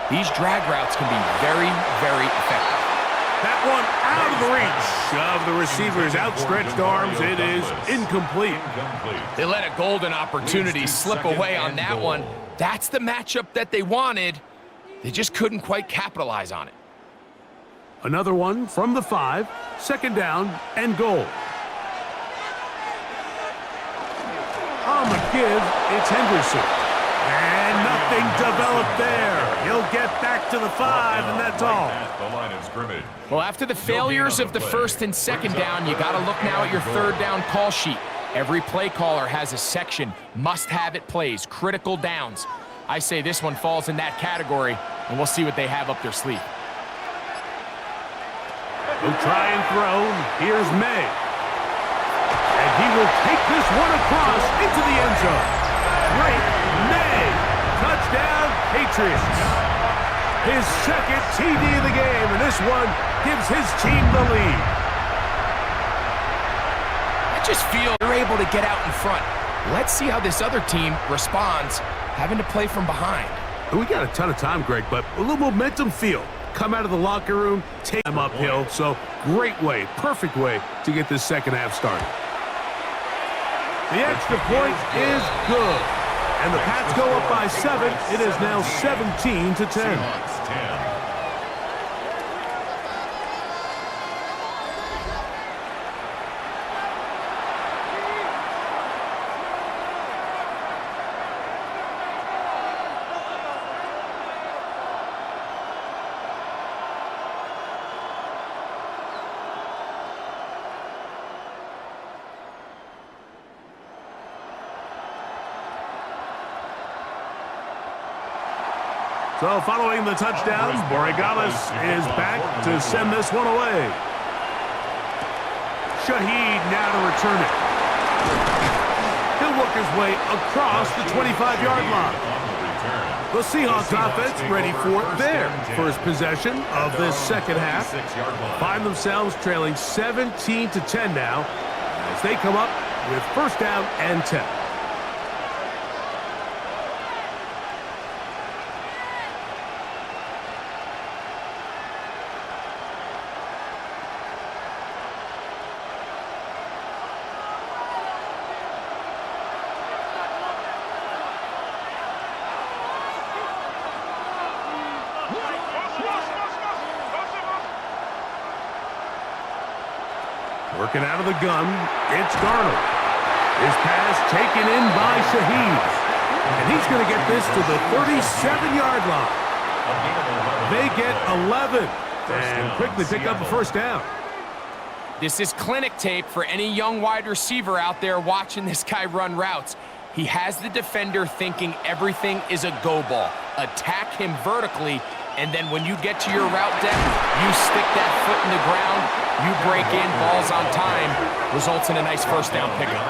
these drag routes can be very, very effective. That one out of the reach of the receiver's outstretched arms. It is incomplete. They let a golden opportunity slip away on that one. That's the matchup that they wanted. They just couldn't quite capitalize on it. Another one from the 5. 2nd down and goal. On the give, it's Henderson. And nothing developed there. He'll get back to the 5, and that's all. The line of scrimmage. Well, after the failures of the 1st and 2nd down, you got to look now at your 3rd down call sheet. Every play caller has a section, must-have-it plays, critical downs. I say this one falls in that category, and we'll see what they have up their sleeve. He'll try and throw. Here's Maye. And he will take this one across into the end zone. Drake Maye. Touchdown, Patriots. His 2nd TD of the game, and this one gives his team the lead. I just feel they're able to get out in front. Let's see how this other team responds, having to play from behind. We got a ton of time, Greg, but a little momentum feel. Come out of the locker room, take them uphill. So great way, perfect way to get this 2nd half started. The extra point is good. And the Pats go up by 7. It is now 17-10. Seahawks 10. So following the touchdown, Borregales is back to send this one away. Shaheed now to return it. He'll work his way across the 25-yard line. The Seahawks offense ready for their first possession of this 2nd half. Find themselves trailing 17-10 now as they come up with 1st down and 10. Working out of the gun, it's Darnold. His pass taken in by Shaheed. And he's going to get this to the 37-yard line. They get 11. And quickly pick up a first down. This is clinic tape for any young wide receiver out there watching this guy run routes. He has the defender thinking everything is a go ball. Attack him vertically, and then when you get to your route depth, you stick that foot in the ground, you break in, balls on time, results in a nice first down pickup.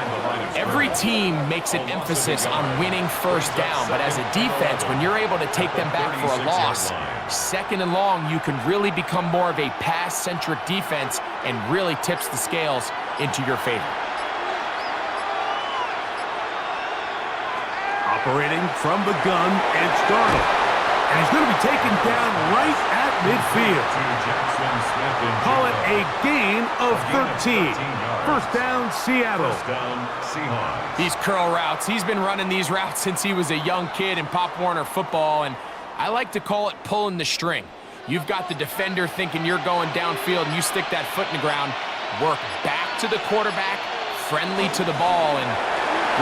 Every team makes an emphasis on winning first down, but as a defense, when you're able to take them back for a loss, second and long, you can really become more of a pass-centric defense and really tips the scales into your favor. Operating from the gun, it's Darnold. And he's going to be taken down right at midfield. Call it a gain of 13. First down, Seattle. These curl routes, he's been running these routes since he was a young kid in Pop Warner football, and I like to call it pulling the string. You've got the defender thinking you're going downfield, and you stick that foot in the ground, work back to the quarterback, friendly to the ball, and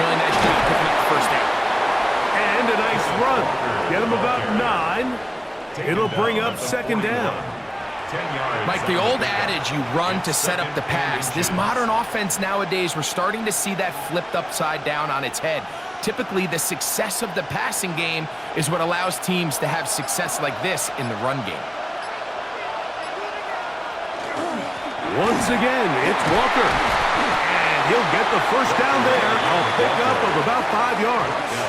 really nice job picking up the first down. And a nice run. Get him about 9. It'll bring up second down. Mike, the old adage, you run to set up the pass. This modern offense nowadays, we're starting to see that flipped upside down on its head. Typically, the success of the passing game is what allows teams to have success like this in the run game. Once again, it's Walker. And he'll get the first down there. A pickup of about 5 yards.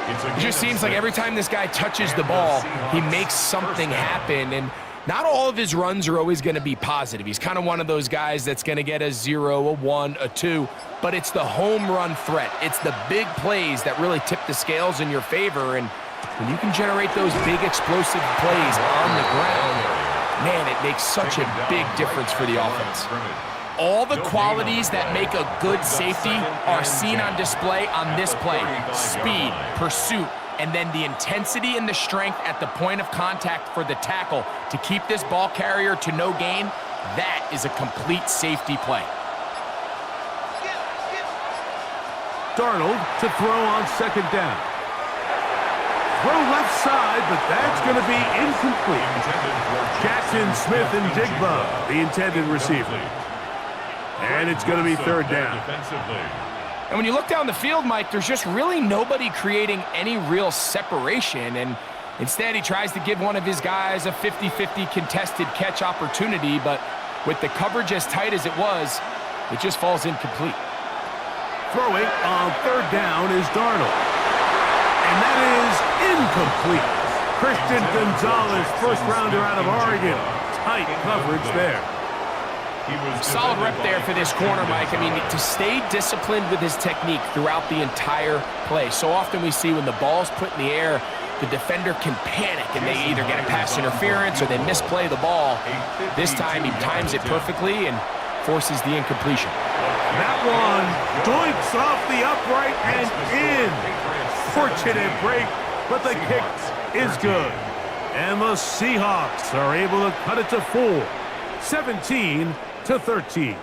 It just seems like every time this guy touches the ball, he makes something happen, and not all of his runs are always going to be positive. He's kind of one of those guys that's going to get a 0, a 1, a 2, but it's the home run threat. It's the big plays that really tip the scales in your favor, and when you can generate those big explosive plays on the ground, man, it makes such a big difference for the offense. All the qualities that make a good safety are seen on display on this play. Speed, pursuit, and then the intensity and the strength at the point of contact for the tackle to keep this ball carrier to no gain. That is a complete safety play. Darnold to throw on second down. Throw left side, but that's going to be incomplete. Jackson Smith-Njigba, the intended receiver. And it's going to be third down. And when you look down the field, Mike, there's just really nobody creating any real separation. And instead, he tries to give one of his guys a 50-50 contested catch opportunity. But with the coverage as tight as it was, it just falls incomplete. Throwing on third down is Darnold. And that is incomplete. Christian Gonzalez, first rounder out of Oregon. Tight coverage there. Solid rep there for this corner, Mike. I mean, to stay disciplined with his technique throughout the entire play. So often we see when the ball's put in the air, the defender can panic and they either get a pass interference or they misplay the ball. This time he times it perfectly and forces the incompletion. That one doinks off the upright and in. Fortunate break, but the kick is good. And the Seahawks are able to cut it to 4. 17-13.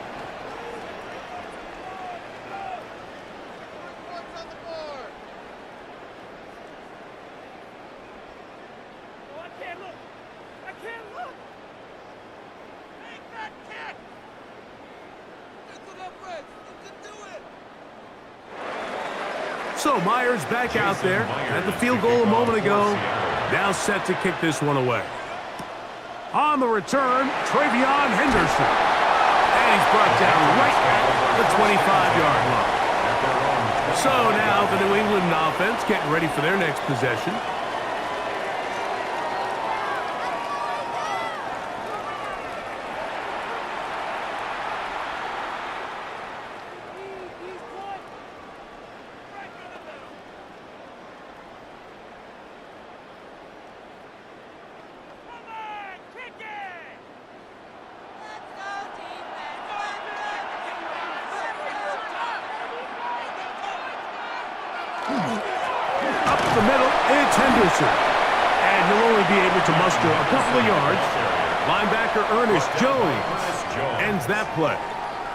So Myers back out there at the field goal a moment ago. Now set to kick this one away. On the return, Travion Henderson. And he's brought down right at the 25-yard line. So now the New England offense getting ready for their next possession. Up the middle, it's Henderson. And he'll only be able to muster a couple of yards. Linebacker Ernest Jones ends that play.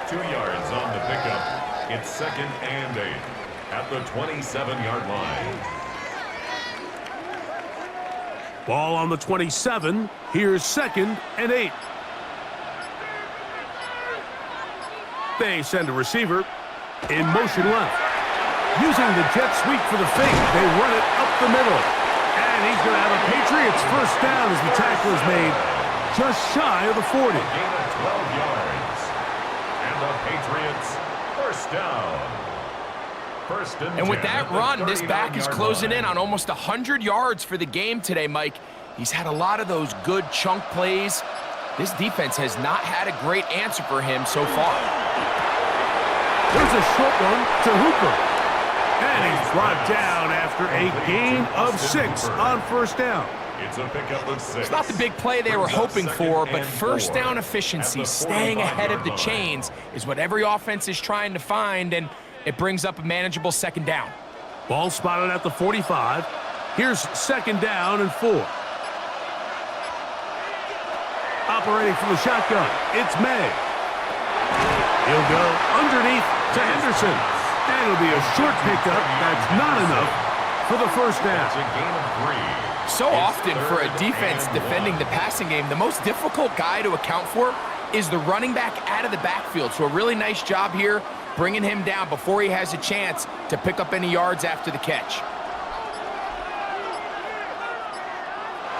2 yards on the pickup. It's 2nd and 8 at the 27-yard line. Ball on the 27. Here's 2nd and 8. They send a receiver in motion left. Using the jet sweep for the fake, they run it up the middle. And he's going to have a Patriots first down as the tackle is made just shy of the 40. A gain of 12 yards. And the Patriots first down. And with that run, this back is closing in on almost 100 yards for the game today, Mike. He's had a lot of those good chunk plays. This defense has not had a great answer for him so far. There's a short one to Hooper. And he's brought down after a gain of 6 on first down. It's a pickup of 6. It's not the big play they were hoping for, but first down efficiency, staying ahead of the chains, is what every offense is trying to find, and it brings up a manageable 2nd down. Ball spotted at the 45. Here's 2nd down and 4. Operating from the shotgun, it's Maye. He'll go underneath to Henderson. And it'll be a short pickup. That's not enough for the first down. It's a gain of 3. So often for a defense defending the passing game, the most difficult guy to account for is the running back out of the backfield. So a really nice job here bringing him down before he has a chance to pick up any yards after the catch.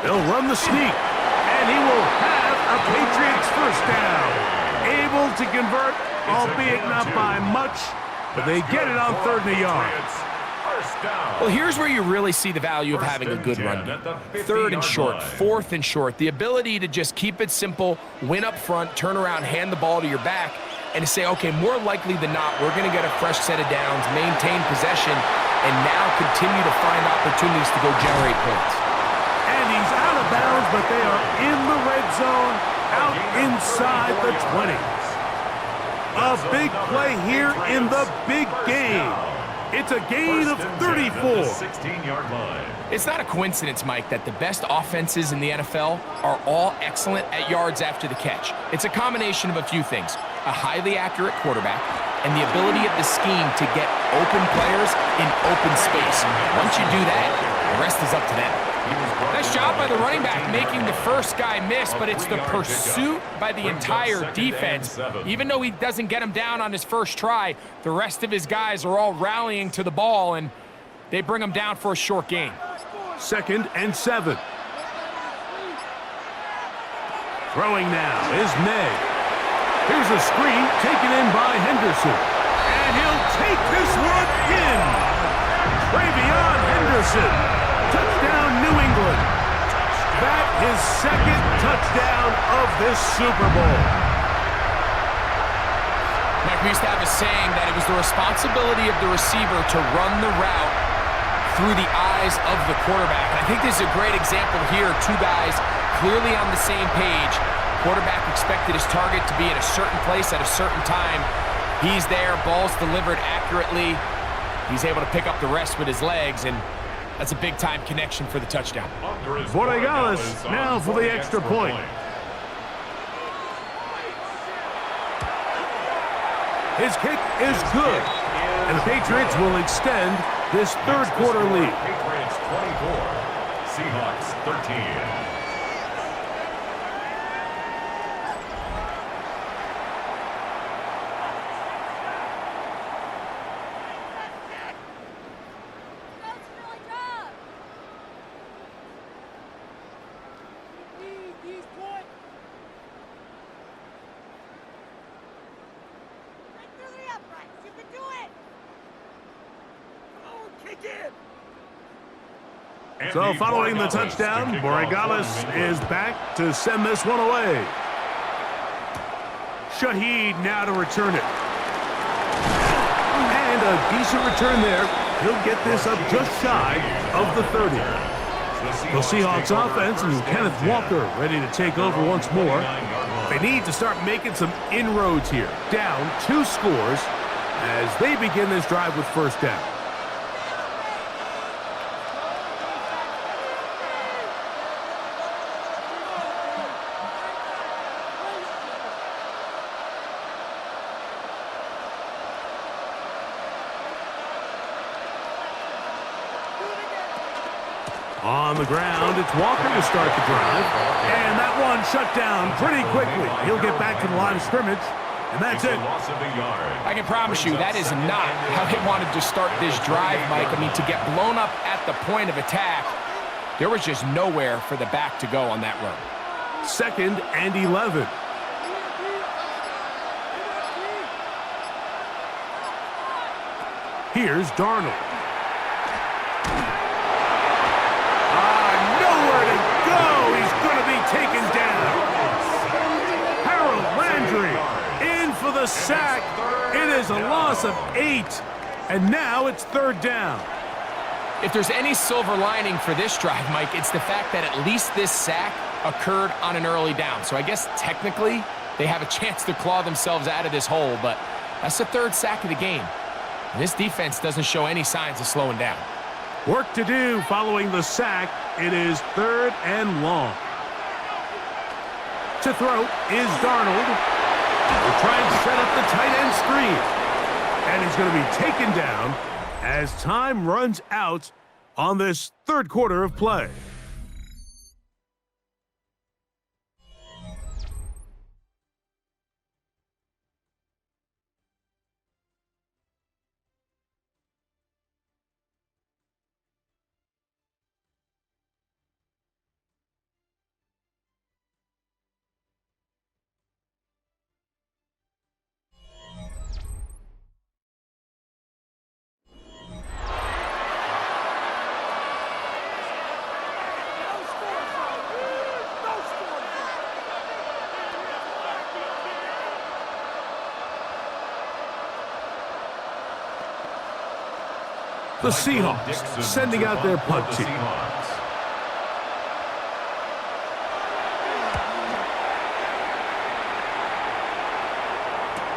They'll run the sneak, and he will have a Patriots first down. Able to convert, albeit not by much. But they get it on 3rd and a yard. Well, here's where you really see the value of having a good run game. 3rd and short, 4th and short. The ability to just keep it simple, win up front, turn around, hand the ball to your back, and to say, okay, more likely than not, we're going to get a fresh set of downs, maintain possession, and now continue to find opportunities to go generate points. And he's out of bounds, but they are in the red zone, out inside the 20. A big play here in the big game. It's a gain of 34. 16-yard line. It's not a coincidence, Mike, that the best offenses in the NFL are all excellent at yards after the catch. It's a combination of a few things. A highly accurate quarterback and the ability of the scheme to get open players in open space. Once you do that, the rest is up to them. Nice job by the running back making the first guy miss, but it's the pursuit by the entire defense. Even though he doesn't get him down on his first try, the rest of his guys are all rallying to the ball, and they bring him down for a short gain. 2nd and 7. Throwing now is Maye. Here's a screen taken in by Henderson. And he'll take this one in. Travion Henderson. Touchdown, New England. That is 2nd touchdown of this Super Bowl. Mike, we used to have a saying that it was the responsibility of the receiver to run the route through the eyes of the quarterback. And I think this is a great example here. 2 guys clearly on the same page. Quarterback expected his target to be at a certain place at a certain time. He's there, ball's delivered accurately. He's able to pick up the rest with his legs, and that's a big-time connection for the touchdown. Borregales now for the extra point. His kick is good, and the Patriots will extend this 3rd quarter lead. Patriots 24, Seahawks 13. So following the touchdown, Borregales is back to send this one away. Shaheed now to return it. And a decent return there. He'll get this up just shy of the 30. The Seahawks offense and Kenneth Walker ready to take over once more. They need to start making some inroads here. Down 2 scores as they begin this drive with first down. On the ground, it's Walker to start the drive. And that one shut down pretty quickly. He'll get back to the line of scrimmage, and that's it. I can promise you that is not how they wanted to start this drive, Mike. I mean, to get blown up at the point of attack, there was just nowhere for the back to go on that run. 2nd and 11. Here's Darnold. Nowhere to go. He's going to be taken down. Harold Landry in for the sack. It is a loss of 8. And now it's 3rd down. If there's any silver lining for this drive, Mike, it's the fact that at least this sack occurred on an early down. So I guess technically they have a chance to claw themselves out of this hole, but that's the 3rd sack of the game. And this defense doesn't show any signs of slowing down. Work to do following the sack. It is 3rd and long. To throw is Darnold. We're trying to set up the tight end screen. And he's going to be taken down as time runs out on this 3rd quarter of play. The Seahawks sending out their punt team.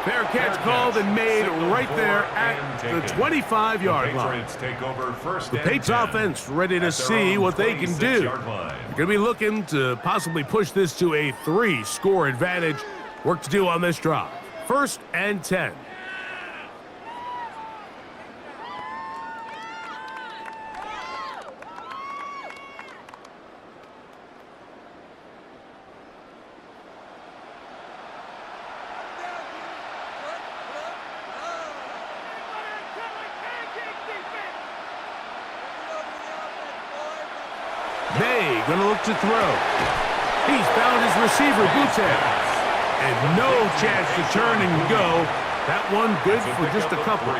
Fair catch called and made right there at the 25-yard line. The Patriots offense ready to see what they can do. They're going to be looking to possibly push this to a 3-score advantage. Work to do on this drive. 1st and 10. Maye going to look to throw. He's found his receiver, Boutte. And no chance to turn and go. That one good for just a couple.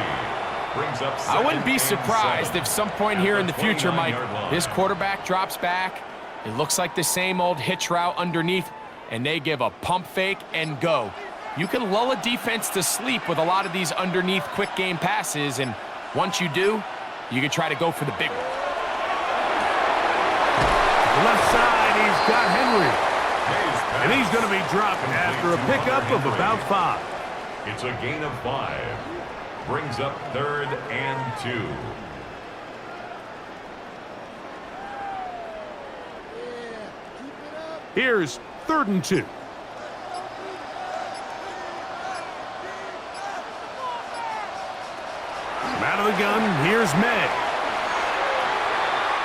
I wouldn't be surprised if some point here in the future, Mike, this quarterback drops back. It looks like the same old hitch route underneath, and they give a pump fake and go. You can lull a defense to sleep with a lot of these underneath quick game passes, and once you do, you can try to go for the big one. Left side, he's got Henry. And he's going to be dropped after a pickup of about 5. It's a gain of 5. Brings up 3rd and 2. Here's 3rd and 2. Out of the gun, here's Maye.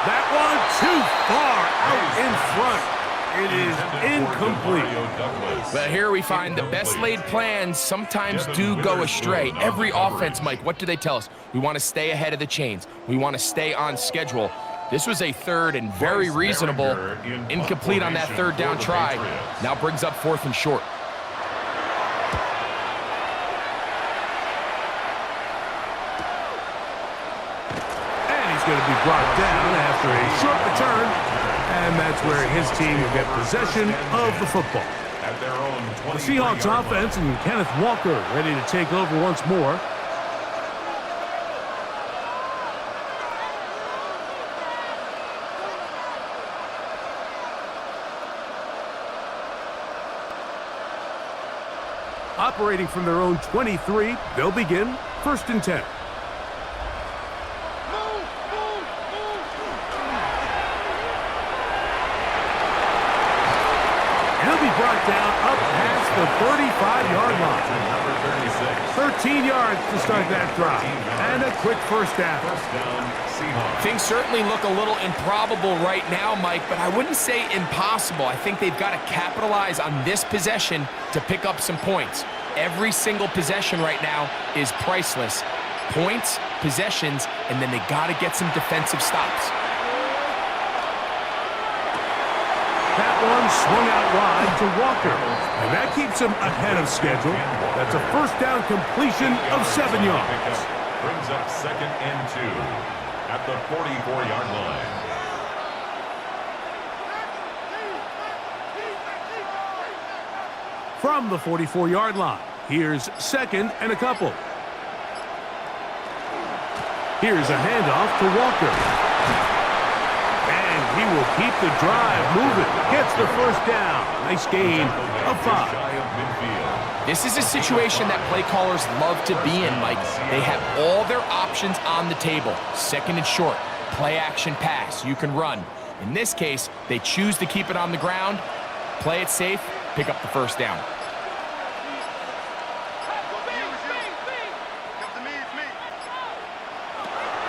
That one too far out in front. It is incomplete. But here we find the best laid plans sometimes do go astray. Every offense, Mike, what do they tell us? We want to stay ahead of the chains. We want to stay on schedule. This was a 3rd and very reasonable. Incomplete on that 3rd down try. Now brings up 4th and short. Going to be brought down after a short return, and that's where his team will get possession of the football. The Seahawks offense and Kenneth Walker ready to take over once more. Operating from their own 23, they'll begin 1st and 10. Brought down up past the 35-yard line. Number 36. 13 yards to start that drive. And a quick first down. First down, Seahawks. Things certainly look a little improbable right now, Mike, but I wouldn't say impossible. I think they've got to capitalize on this possession to pick up some points. Every single possession right now is priceless. Points, possessions, and then they got to get some defensive stops. That one swung out wide to Walker, and that keeps him ahead of schedule. That's a first down completion of 7 yards. Brings up 2nd and 2 at the 44-yard line. From the 44-yard line, here's 2nd and a couple. Here's a handoff to Walker. And he will keep the drive moving. Gets the first down. Nice gain of 5. This is a situation that play callers love to be in, Mike. They have all their options on the table. 2nd and short, play action pass. You can run. In this case, they choose to keep it on the ground, play it safe, pick up the first down.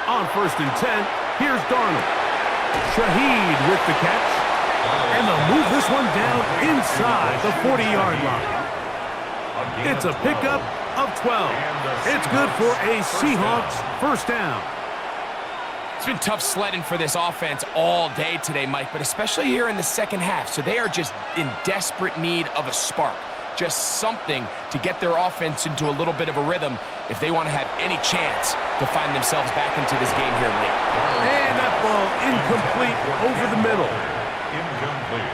On 1st and 10, here's Darnold. Shaheed with the catch. And they'll move this one down inside the 40-yard line. It's a pickup of 12. It's good for a Seahawks first down. It's been tough sledding for this offense all day today, Mike, but especially here in the second half. So they are just in desperate need of a spark. Just something to get their offense into a little bit of a rhythm if they want to have any chance to find themselves back into this game here late. And that ball incomplete over the middle.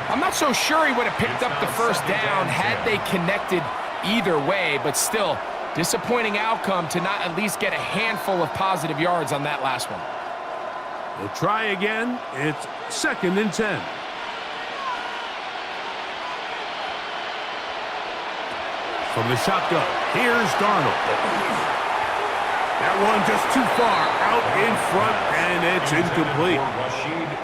I'm not so sure he would have picked up the first down had they connected either way, but still, disappointing outcome to not at least get a handful of positive yards on that last one. We'll try again. It's 2nd and 10. From the shotgun, here's Darnold. That one just too far out in front, and it's incomplete.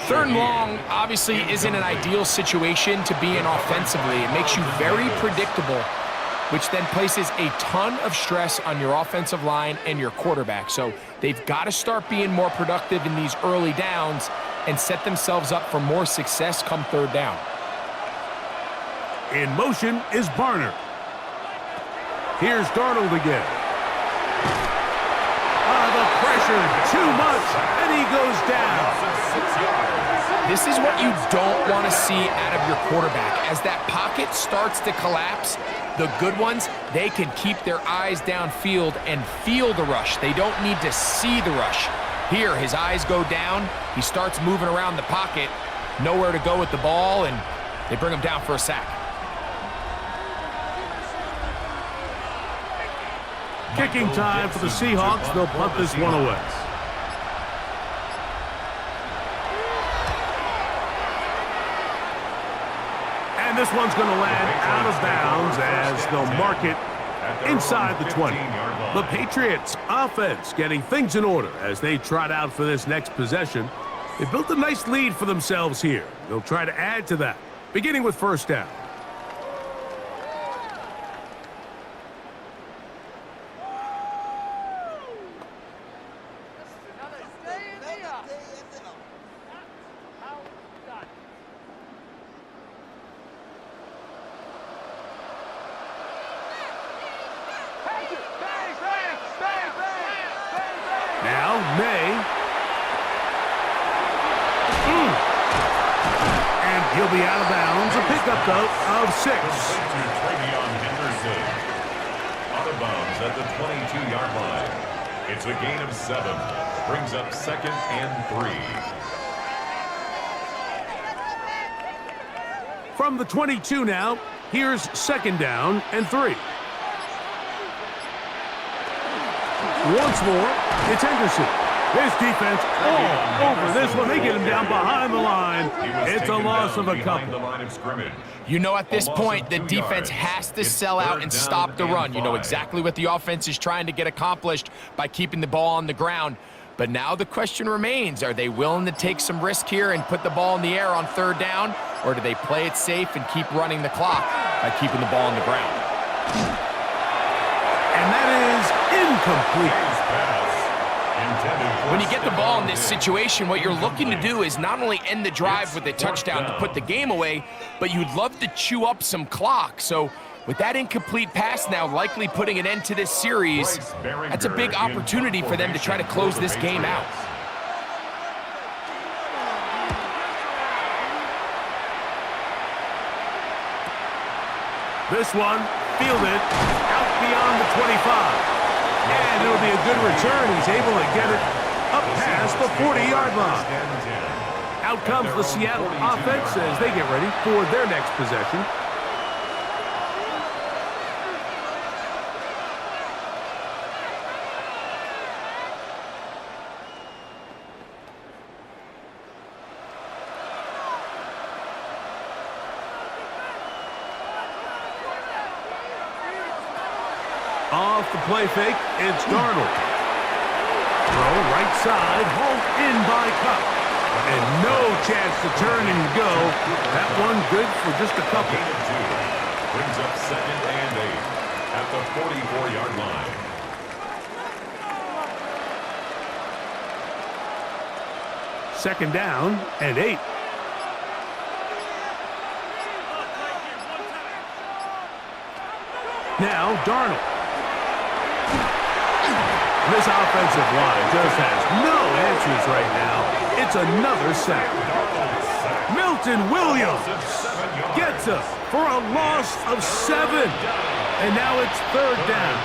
3rd and long obviously isn't an ideal situation to be in offensively. It makes you very predictable, which then places a ton of stress on your offensive line and your quarterback. So they've got to start being more productive in these early downs and set themselves up for more success come 3rd down. In motion is Barner. Here's Darnold again. The pressure, too much, and he goes down. This is what you don't want to see out of your quarterback. As that pocket starts to collapse, the good ones, they can keep their eyes downfield and feel the rush. They don't need to see the rush. Here, his eyes go down. He starts moving around the pocket, nowhere to go with the ball, and they bring him down for a sack. Kicking time for the Seahawks. They'll punt this one away. And this one's going to land out of bounds as they'll mark it inside the 20. The Patriots offense getting things in order as they trot out for this next possession. They built a nice lead for themselves here. They'll try to add to that, beginning with first down. Now, Maye. And he'll be out of bounds. A pickup, though, of 6. Out of bounds at the 22-yard line. It's a gain of 7. Brings up 2nd and 3. From the 22 now, here's 2nd down and 3. Once more, it's Henderson. This defense all over this one. They get him down behind the line. It's a loss of a couple. You know, at this point, the defense has to sell out and stop the run. You know exactly what the offense is trying to get accomplished by keeping the ball on the ground. But now the question remains, are they willing to take some risk here and put the ball in the air on 3rd down? Or do they play it safe and keep running the clock by keeping the ball on the ground? And that is incomplete. When you get the ball in this situation, what you're looking to do is not only end the drive with a touchdown to put the game away, but you'd love to chew up some clock. So with that incomplete pass now likely putting an end to this series, that's a big opportunity for them to try to close this game out. This one, fielded out beyond the 25. And it'll be a good return. He's able to get it up past the 40-yard line. Out comes the Seattle offense as they get ready for their next possession. Off the play fake, it's Darnold. Throw right side, hauled in by Cup. And no chance to turn and go. That one good for just a couple. Brings up 2nd and 8 at the 44-yard line. Second down and 8. Now Darnold. This offensive line just has no answers right now. It's another sack. Milton Williams gets up for a loss of 7. And now it's 3rd down.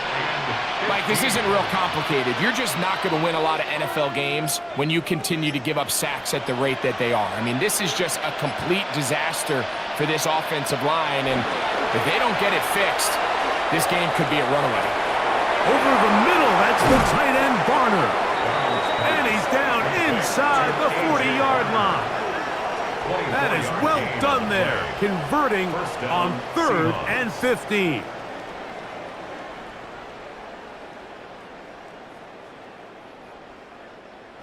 Mike, this isn't real complicated. You're just not going to win a lot of NFL games when you continue to give up sacks at the rate that they are. I mean, this is just a complete disaster for this offensive line. And if they don't get it fixed, this game could be a runaway. Over the middle, that's the tight end, Barner. And he's down inside the 40-yard line. That is well done there, converting on 3rd and 15.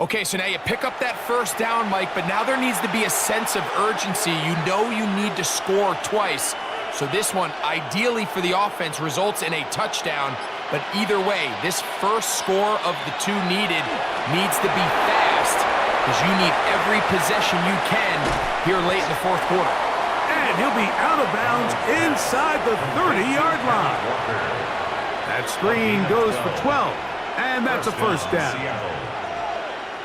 Okay, so now you pick up that first down, Mike, but now there needs to be a sense of urgency. You know you need to score twice. So this one, ideally for the offense, results in a touchdown. But either way, this first score of the 2 needed needs to be fast because you need every possession you can here late in the 4th quarter. And he'll be out of bounds inside the 30-yard line. That screen goes for 12, and that's a first down.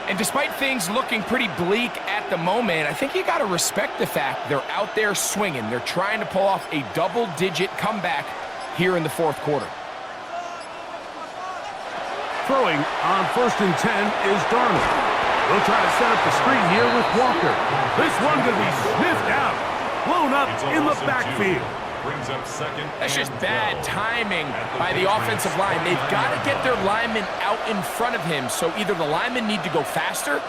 And despite things looking pretty bleak at the moment, I think you got to respect the fact they're out there swinging. They're trying to pull off a double-digit comeback here in the 4th quarter. Throwing on 1st and 10 is Darnold. They'll try to set up the screen here with Walker. This one going to be sniffed out, blown up in the backfield. Brings up 2nd. That's just bad timing by the offensive line. They've got to get their linemen out in front of him, so either the linemen need to go faster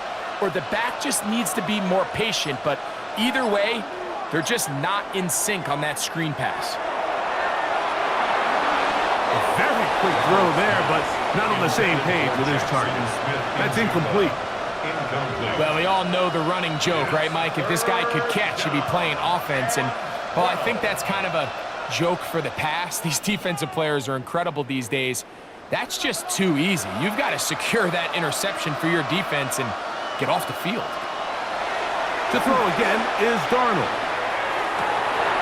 or the back just needs to be more patient. But either way, they're just not in sync on that screen pass. A very quick throw there, but not on the same page with his target. That's incomplete. Well, we all know the running joke, right, Mike? If this guy could catch, he'd be playing offense. And, well, I think that's kind of a joke for the past. These defensive players are incredible these days. That's just too easy. You've got to secure that interception for your defense and get off the field. To throw again is Darnold.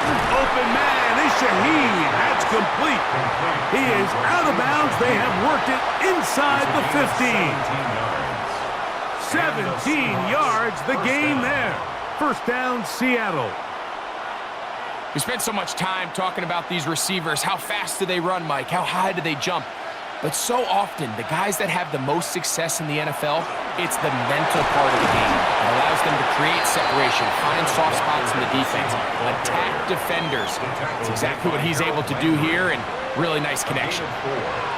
Open man is Shaheed. That's complete. He is out of bounds. They have worked it inside the 15. 17 yards, the gain there. First down, Seattle. We spent so much time talking about these receivers. How fast do they run, Mike? How high do they jump? But so often, the guys that have the most success in the NFL, it's the mental part of the game. It allows them to create separation, find soft spots in the defense, attack defenders. It's exactly what he's able to do here, and really nice connection.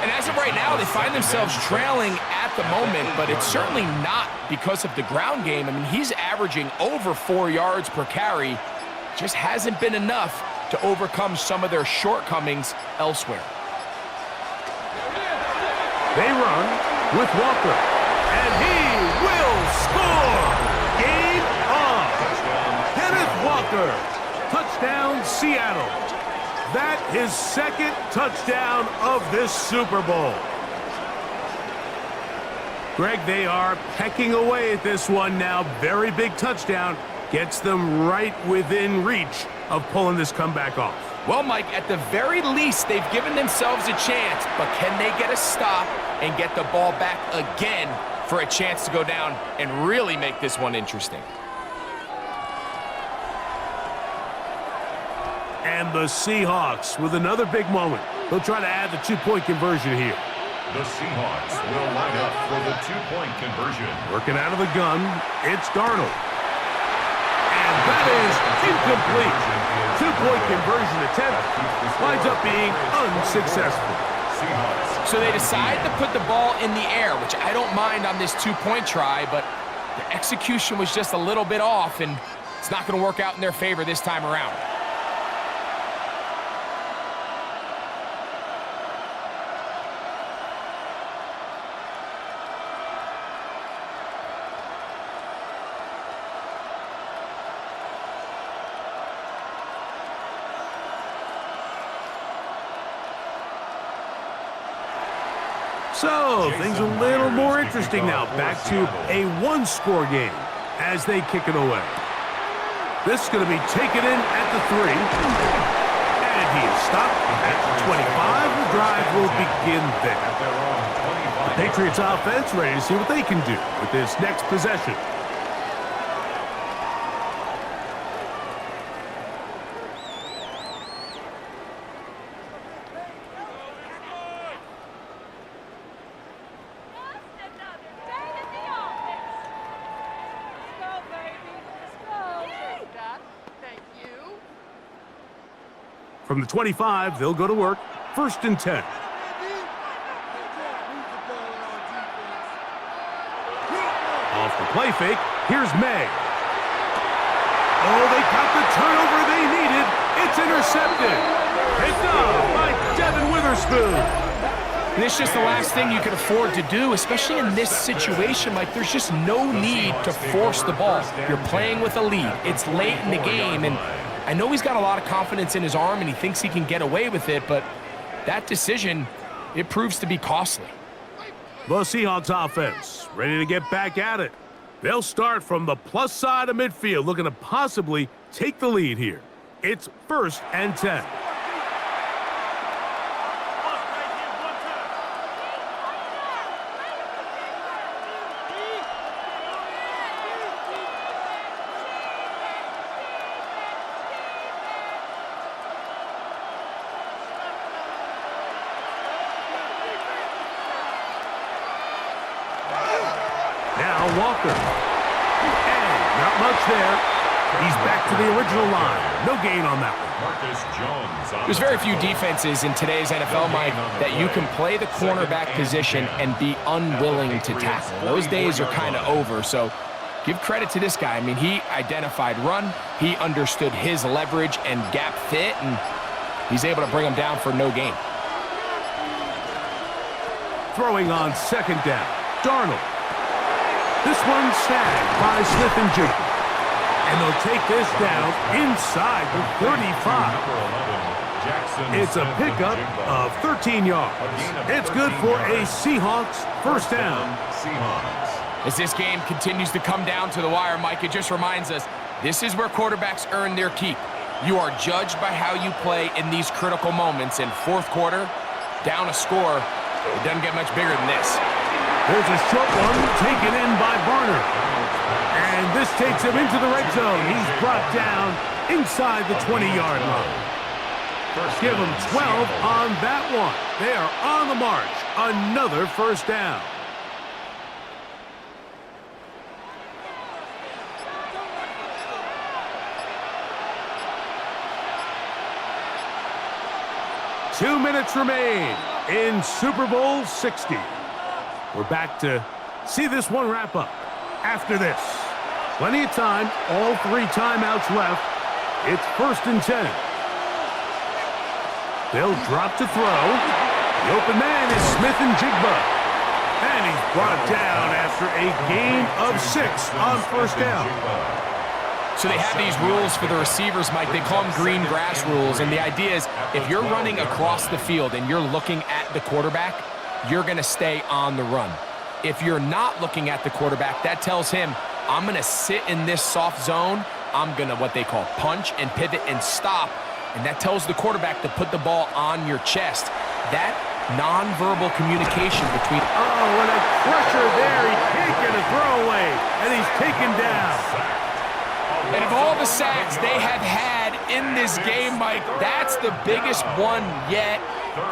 And as of right now, they find themselves trailing at the moment, but it's certainly not because of the ground game. I mean, he's averaging over 4 yards per carry. Just hasn't been enough to overcome some of their shortcomings elsewhere. They run with Walker, and he will score! Game on! Kenneth Walker, touchdown Seattle. that his second touchdown of this Super Bowl. Greg, they are pecking away at this one now. Very big touchdown. Gets them right within reach of pulling this comeback off. Well, Mike, at the very least, they've given themselves a chance, but can they get a stop and get the ball back again for a chance to go down and really make this one interesting? And the Seahawks with another big moment. They'll try to add the two-point conversion here. The Seahawks will line up for the two-point conversion. Working out of the gun, it's Darnold. And that is incomplete. Two-point conversion attempt winds up being unsuccessful. So they decide to put the ball in the air, which I don't mind on this two-point try, but the execution was just a little bit off, and it's not going to work out in their favor this time around. So, things a little more interesting now. Back to a one-score game as they kick it away. This is going to be taken in at the 3. And he is stopped at the 25. The drive will begin there. The Patriots offense ready to see what they can do with this next possession. From the 25, they'll go to work. 1st and 10. Off the play fake, here's Maye. Oh, they got the turnover they needed. It's intercepted. Picked up by Devin Witherspoon. This is just the last thing you can afford to do, especially in this situation. Like, there's just no need to force the ball. You're playing with a lead. It's late in the game, and I know he's got a lot of confidence in his arm and he thinks he can get away with it, but that decision, it proves to be costly. The Seahawks offense ready to get back at it. They'll start from the plus side of midfield, looking to possibly take the lead here. It's 1st and 10. Walker. And not much there. He's back to the original line. No gain on that one. There's very few defenses in today's NFL, Mike, that you can play the cornerback position and be unwilling to tackle. Those days are kind of over, so give credit to this guy. I mean, he identified run, he understood his leverage and gap fit, and he's able to bring him down for no gain. Throwing on 2nd down, Darnold. This one snagged by Smith-Njigba. And they'll take this down inside the 35. It's a pickup of 13 yards. It's good for a Seahawks 1st down. As this game continues to come down to the wire, Mike, it just reminds us, this is where quarterbacks earn their keep. You are judged by how you play in these critical moments. In 4th quarter, down a score, it doesn't get much bigger than this. There's a short one taken in by Barner. And this takes him into the red zone. He's brought down inside the 20-yard line. Give him 12 on that one. They are on the march. Another 1st down. Two minutes remain in Super Bowl 60. We're back to see this one wrap up. After this, plenty of time, all 3 timeouts left. It's 1st and 10. They'll drop to throw. The open man is Smith-Njigba. And he's brought down after a gain of 6 on 1st down. So they have these rules for the receivers, Mike. They call them green grass rules, and the idea is if you're running across the field and you're looking at the quarterback, you're going to stay on the run. If you're not looking at the quarterback, that tells him, I'm going to sit in this soft zone. I'm going to what they call punch and pivot and stop, and that tells the quarterback to put the ball on your chest. That nonverbal communication between... Oh, and a pressure there. He can't get a throwaway, and he's taken down. And of all the sacks they have had in this game, Mike, that's the biggest one yet.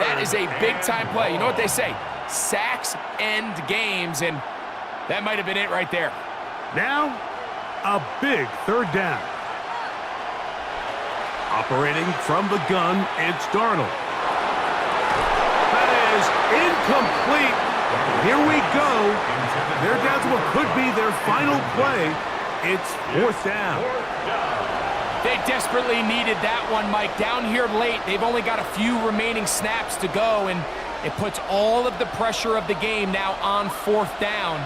That is a big-time play. You know what they say? Sacks end games, and that might have been it right there. Now, a big third down. Operating from the gun, it's Darnold. That is incomplete. Here we go. They're down to what could be their final play. It's fourth down. They desperately needed that one, Mike. Down here late, they've only got a few remaining snaps to go, and it puts all of the pressure of the game now on fourth down.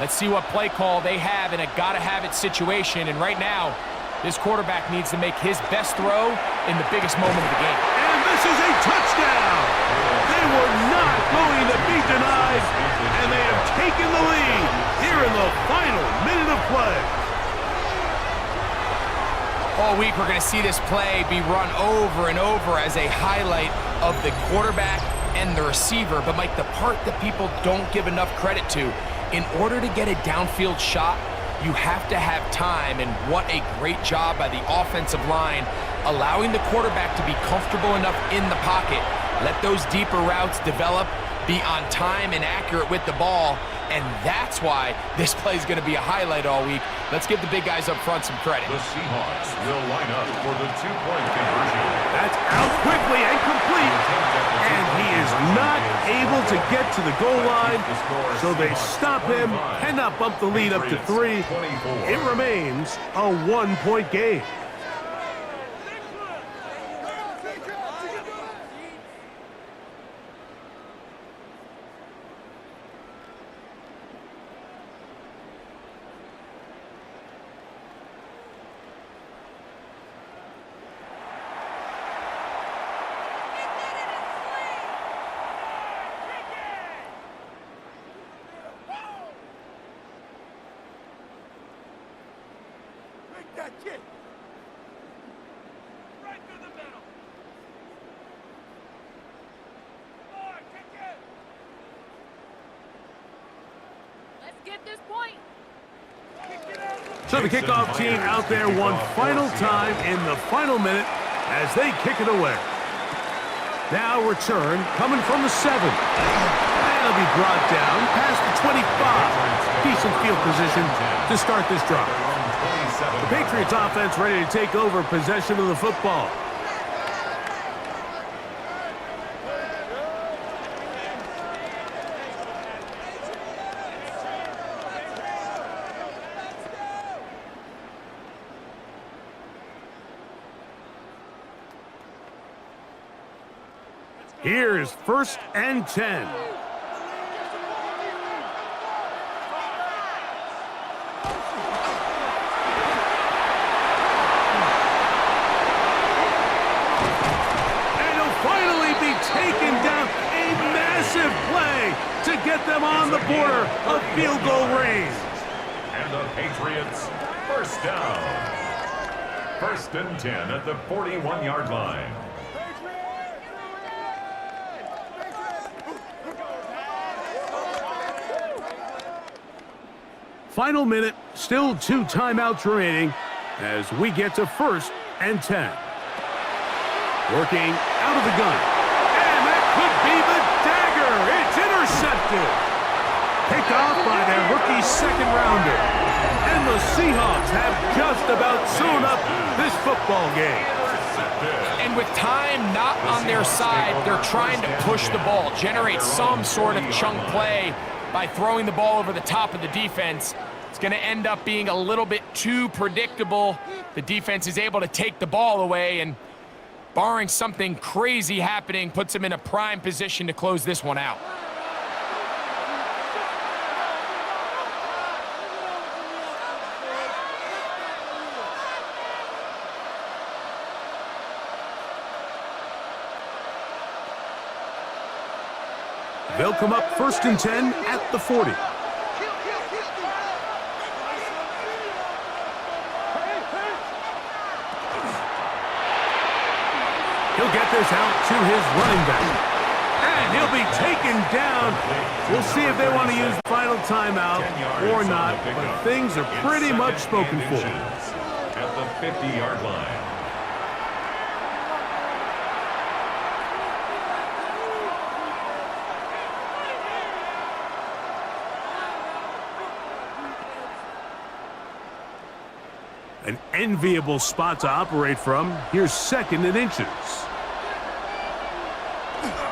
Let's see what play call they have in a gotta-have-it situation, and right now, this quarterback needs to make his best throw in the biggest moment of the game. And this is a touchdown! They were not going to be denied, and they have taken the lead here in the final minute of play. All week, we're going to see this play be run over and over as a highlight of the quarterback and the receiver. But, Mike, the part that people don't give enough credit to, in order to get a downfield shot, you have to have time, and what a great job by the offensive line, allowing the quarterback to be comfortable enough in the pocket, let those deeper routes develop, be on time and accurate with the ball, and that's why this play is going to be a highlight all week. Let's give the big guys up front some credit. The Seahawks will line up for the two-point conversion. That's out quickly and complete, and he is not able to get to the goal line, so they stop him, cannot bump the lead up to 3. It remains a one-point game. Kick. Right through the middle. More, kick it. Let's get this point. So the kickoff team out there one final time in the final minute as they kick it away. Now return coming from the 7. And it'll be brought down past the 25. Decent field position to start this drive. The Patriots offense ready to take over possession of the football. Here's 1st and 10. Taken down, a massive play to get them on the border of field goal range. And the Patriots, first down. 1st and 10 at the 41-yard line. Final minute, still 2 timeouts remaining as we get to 1st and 10. Working out of the gun. Could be the dagger. It's intercepted. Picked off by their rookie second-rounder. And the Seahawks have just about sewn up this football game. And with time not on their side, they're trying to push the ball, generate some sort of chunk play by throwing the ball over the top of the defense. It's going to end up being a little bit too predictable. The defense is able to take the ball away, and barring something crazy happening, puts him in a prime position to close this one out. They'll come up 1st and 10 at the 40. He'll get this out to his running back. And he'll be taken down. We'll see if they want to use final timeout or not, but things are pretty much spoken for. At the 50-yard line. An enviable spot to operate from. Here's 2nd and inches.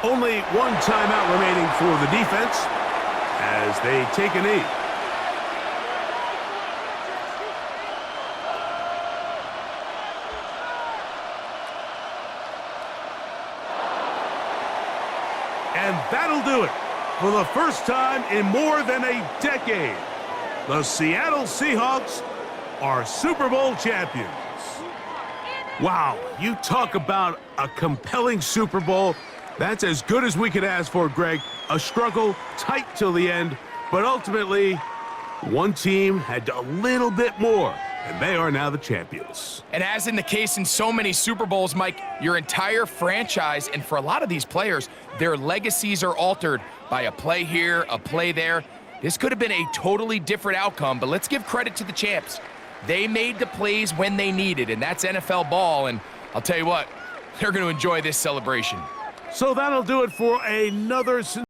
Only one timeout remaining for the defense as they take a knee. And that'll do it. For the first time in more than a decade, the Seattle Seahawks are Super Bowl champions. Wow, you talk about a compelling Super Bowl. That's as good as we could ask for, Greg. A struggle, tight till the end, but ultimately, one team had a little bit more, and they are now the champions. And as in the case in so many Super Bowls, Mike, your entire franchise, and for a lot of these players, their legacies are altered by a play here, a play there. This could have been a totally different outcome, but let's give credit to the champs. They made the plays when they needed, and that's NFL ball, and I'll tell you what, they're going to enjoy this celebration. So that'll do it for another